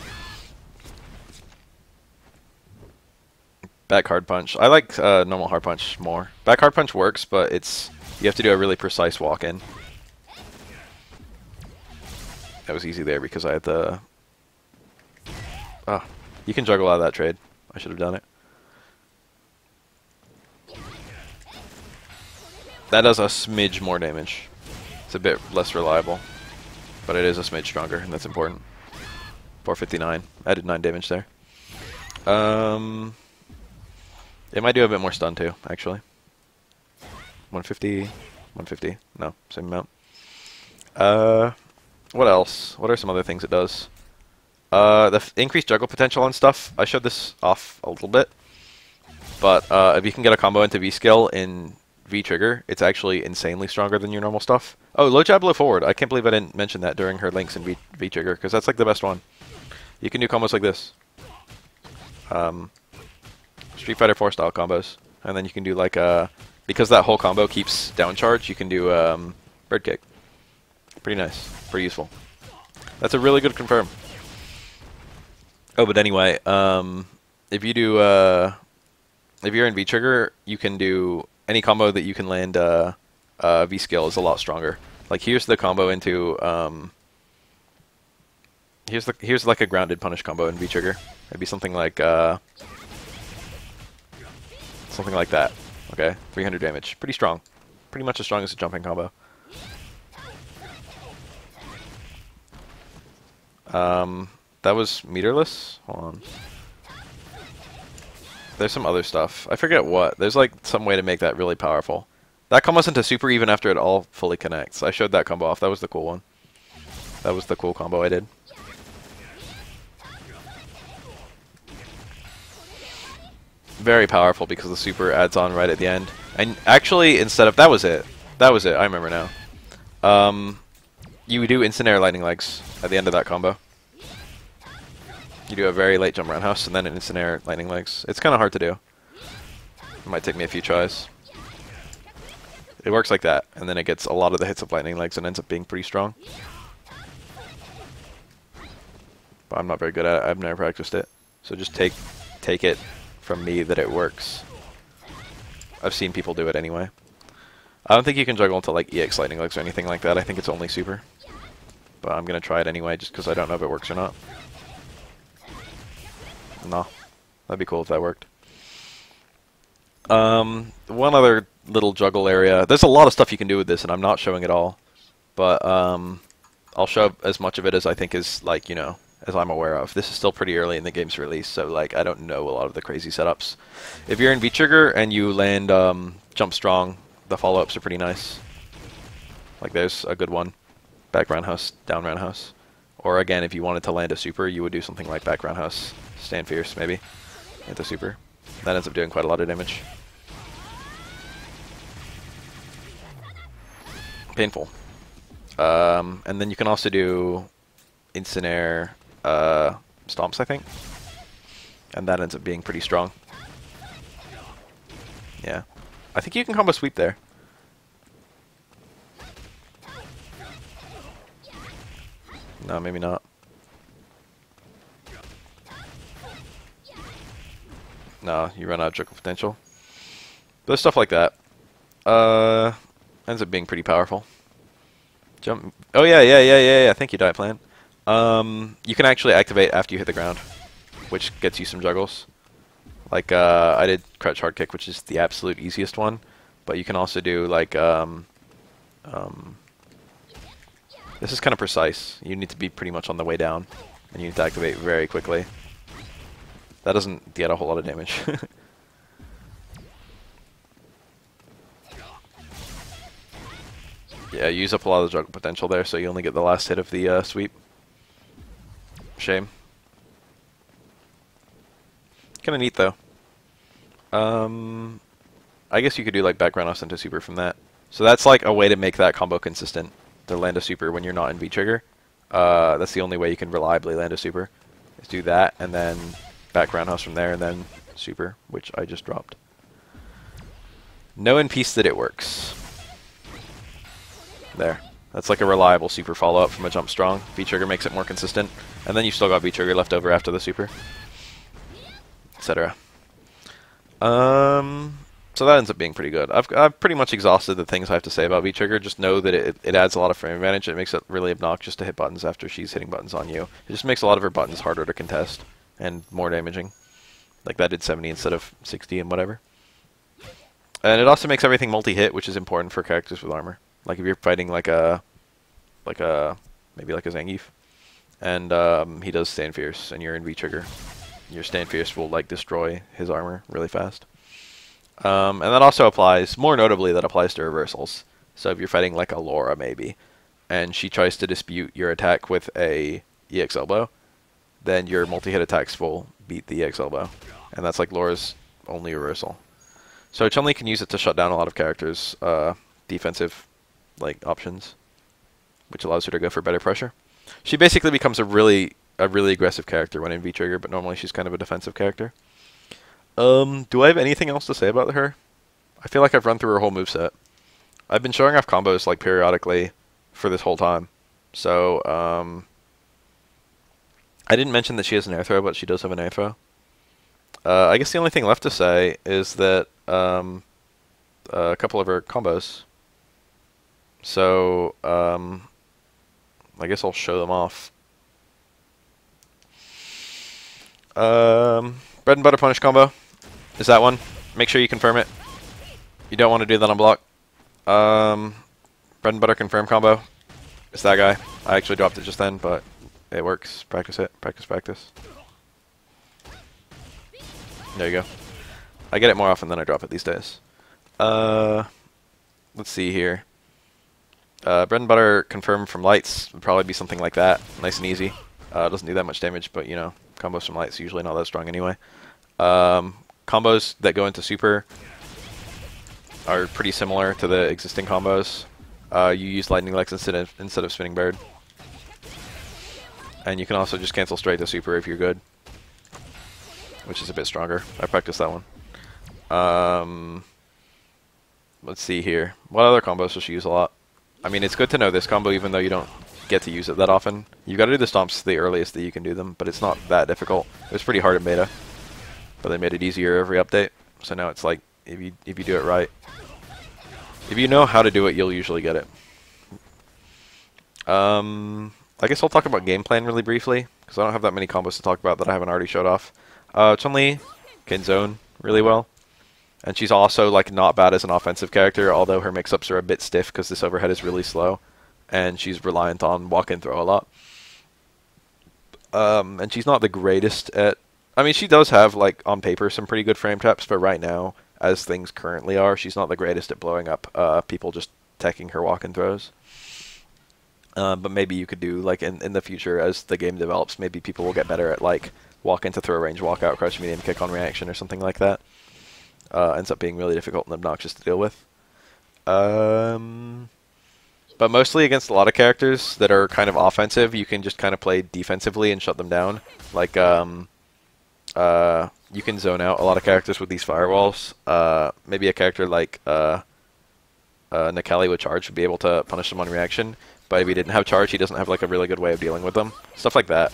Back hard punch. I like normal hard punch more. Back hard punch works, but you have to do a really precise walk in. That was easy there because I had the... Oh, you can juggle out of that trade. I should have done it. That does a smidge more damage. It's a bit less reliable, but it is a smidge stronger, and that's important. 459. I did 9 damage there. It might do a bit more stun too, actually. 150, 150. No, same amount. What else? What are some other things it does? The increased juggle potential on stuff. I showed this off a little bit, but if you can get a combo into V-Skill in V-Trigger, it's actually insanely stronger than your normal stuff. Oh, low jab, low forward. I can't believe I didn't mention that during her links in V-Trigger, because that's like the best one. You can do combos like this. Street Fighter 4 style combos. And then you can do like because that whole combo keeps down charge, you can do bird kick. Pretty nice. Pretty useful. That's a really good confirm. Oh, but anyway, if you do if you're in V trigger, you can do any combo that you can land V skill is a lot stronger. Like here's the combo into here's like a grounded punish combo in V trigger. It'd be something like that. Okay, 300 damage, pretty strong, pretty much as strong as a jumping combo. That was meterless. Hold on. There's some other stuff. I forget what. There's like some way to make that really powerful. That combo's into super even after it all fully connects. I showed that combo off. That was the cool one. That was the cool combo I did. Very powerful because the super adds on right at the end. And actually, instead of... That was it. That was it. I remember now. You do instant air lightning legs at the end of that combo. You do a very late jump roundhouse and then an instant air lightning legs. It's kind of hard to do. It might take me a few tries. It works like that, and then it gets a lot of the hits of lightning legs and ends up being pretty strong. But I'm not very good at it. I've never practiced it. So just take it from me that it works. I've seen people do it anyway. I don't think you can juggle into like EX lightning legs or anything like that. I think it's only super. But I'm going to try it anyway just because I don't know if it works or not. No. That'd be cool if that worked. One other little juggle area. There's a lot of stuff you can do with this, and I'm not showing it all. But I'll show as much of it as I think is, like, you know, as I'm aware of. This is still pretty early in the game's release, so, like, I don't know a lot of the crazy setups. If you're in V-Trigger and you land Jump Strong, the follow-ups are pretty nice. Like, there's a good one. Back roundhouse, down roundhouse. Or, again, if you wanted to land a super, you would do something like back roundhouse. Stand fierce, maybe, into super. That ends up doing quite a lot of damage. Painful. And then you can also do instant air stomps, I think. And that ends up being pretty strong. Yeah. I think you can combo sweep there. No, maybe not. No, you run out of juggle potential. But stuff like that. Ends up being pretty powerful. Jump. Oh yeah. Thank you, Diet Plan. You can actually activate after you hit the ground, which gets you some juggles. Like I did crouch hard kick, which is the absolute easiest one. But you can also do like this is kind of precise. You need to be pretty much on the way down, and you need to activate very quickly. That doesn't get a whole lot of damage. Yeah, you use up a lot of the juggle potential there, so you only get the last hit of the sweep. Shame. Kind of neat, though. I guess you could do like background off into super from that. So that's like a way to make that combo consistent, to land a super when you're not in V-Trigger. That's the only way you can reliably land a super, is do that, and then back roundhouse from there, and then super, which I just dropped. Know in peace that it works. There. That's like a reliable super follow-up from a jump strong. V-Trigger makes it more consistent. And then you still got V-Trigger left over after the super. Etc. So that ends up being pretty good. I've pretty much exhausted the things I have to say about V-Trigger. Just know that it adds a lot of frame advantage. It makes it really obnoxious to hit buttons after she's hitting buttons on you. It just makes a lot of her buttons harder to contest and more damaging. Like that did 70 instead of 60 and whatever. And it also makes everything multi-hit, which is important for characters with armor. Like if you're fighting maybe like a Zangief, and he does stand fierce, and you're in V-Trigger, your stand fierce will like destroy his armor really fast. And that also applies, more notably, that applies to reversals. So if you're fighting like a Laura maybe, and she tries to dispute your attack with a EX elbow, then your multi-hit attacks will beat the EX elbow, and that's like Laura's only reversal. So Chun-Li can use it to shut down a lot of characters' defensive options, which allows her to go for better pressure. She basically becomes a really aggressive character when in V-Trigger, but normally she's kind of a defensive character. Do I have anything else to say about her? I feel like I've run through her whole moveset. I've been showing off combos like periodically for this whole time. So, I didn't mention that she has an air throw, but she does have an air throw. I guess the only thing left to say is that a couple of her combos. So I guess I'll show them off. Bread and butter punish combo is that one. Make sure you confirm it. You don't want to do that on block. Bread and butter confirm combo. It's that guy. I actually dropped it just then, but it works. Practice it. Practice, practice. There you go. I get it more often than I drop it these days. Let's see here. Bread and butter confirm from lights would probably be something like that. Nice and easy. Doesn't do that much damage, but you know, combos from lights usually not that strong anyway. Combos that go into super are pretty similar to the existing combos. You use lightning legs instead of spinning bird, and you can also just cancel straight to super if you're good, which is a bit stronger. I practiced that one. Let's see here. What other combos does she use a lot? I mean, it's good to know this combo even though you don't get to use it that often. You've got to do the stomps the earliest that you can do them, but it's not that difficult. It was pretty hard in beta, but they made it easier every update. So now it's like, if you do it right, if you know how to do it, you'll usually get it. I guess I'll talk about Gameplan really briefly, because I don't have that many combos to talk about that I haven't already showed off. Chun-Li can zone really well. And she's also like not bad as an offensive character, although her mix-ups are a bit stiff because this overhead is really slow. And she's reliant on walk and throw a lot. And she's not the greatest at... I mean, she does have, like, on paper, some pretty good frame traps, but right now, as things currently are, she's not the greatest at blowing up people just teching her walk and throws. But maybe you could do, like, in the future, as the game develops, maybe people will get better at, like, walk into throw range, walk out, crouch medium, kick on reaction, or something like that. Ends up being really difficult and obnoxious to deal with. But mostly against a lot of characters that are kind of offensive, you can just kind of play defensively and shut them down. Like, you can zone out a lot of characters with these firewalls. Maybe a character like Nikali with charge would be able to punish them on reaction. But if he didn't have charge, he doesn't have like a really good way of dealing with them. Stuff like that.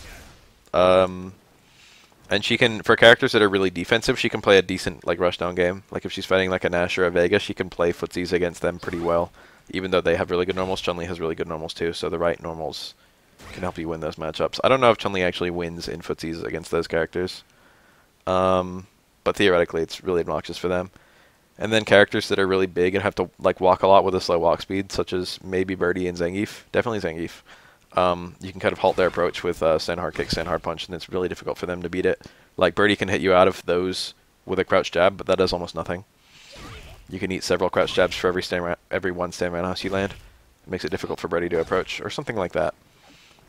And she can, for characters that are really defensive, she can play a decent like rushdown game. Like if she's fighting like a Nash or a Vega, she can play Footsies against them pretty well. Even though they have really good normals, Chun-Li has really good normals too, so the right normals can help you win those matchups. I don't know if Chun-Li actually wins in Footsies against those characters. But theoretically, it's really obnoxious for them. And then characters that are really big and have to like walk a lot with a slow walk speed, such as maybe Birdie and Zangief. Definitely Zangief. You can kind of halt their approach with stand hard kick, stand hard punch, and it's really difficult for them to beat it. Like Birdie can hit you out of those with a crouch jab, but that does almost nothing. You can eat several crouch jabs for every one stand roundhouse you land. It makes it difficult for Birdie to approach, or something like that.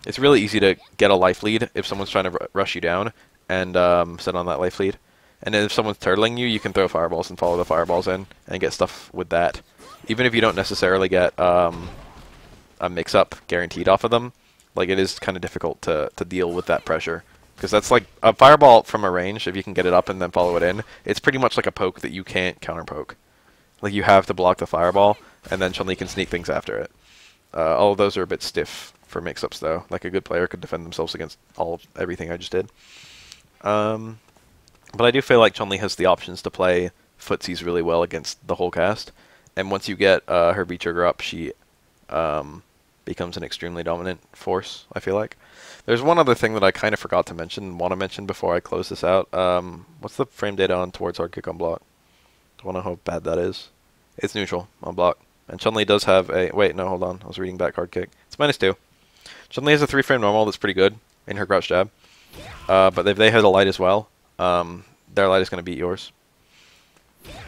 It's really easy to get a life lead if someone's trying to rush you down and set on that life lead. And then if someone's turtling you, you can throw fireballs and follow the fireballs in and get stuff with that. Even if you don't necessarily get a mix-up guaranteed off of them, like it is kind of difficult to deal with that pressure. Because that's like a fireball from a range, if you can get it up and then follow it in, it's pretty much like a poke that you can't counter-poke. Like you have to block the fireball, and then Chun-Li can sneak things after it. All of those are a bit stiff for mix-ups though. Like a good player could defend themselves against everything I just did. But I do feel like Chun-Li has the options to play Footsies really well against the whole cast. And once you get her B-trigger up, she becomes an extremely dominant force, I feel like. There's one other thing that I kind of forgot to mention, want to mention before I close this out. What's the frame data on towards hard kick on block? I don't know how bad that is. It's neutral on block. And Chun-Li does have a... Wait, no, hold on. I was reading back hard kick. It's -2. Chun-Li has a 3-frame normal that's pretty good in her crouch jab. But if they hit a light as well, their light is going to beat yours.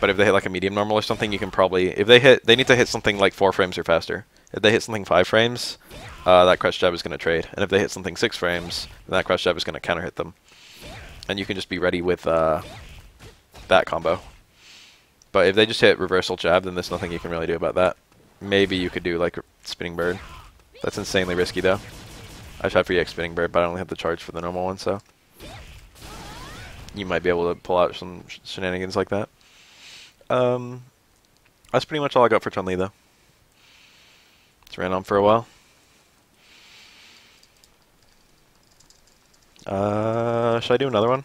But if they hit like a medium normal or something, you can probably... If they need to hit something like 4 frames or faster. If they hit something 5 frames, that crouch jab is going to trade. And if they hit something 6 frames, then that crouch jab is going to counter hit them. And you can just be ready with that combo. But if they just hit reversal jab, then there's nothing you can really do about that. Maybe you could do like a spinning bird. That's insanely risky though. I tried for EX spinning bird, but I only have the charge for the normal one, so you might be able to pull out some shenanigans like that. That's pretty much all I got for Chun-Li though. It's ran on for a while. Should I do another one?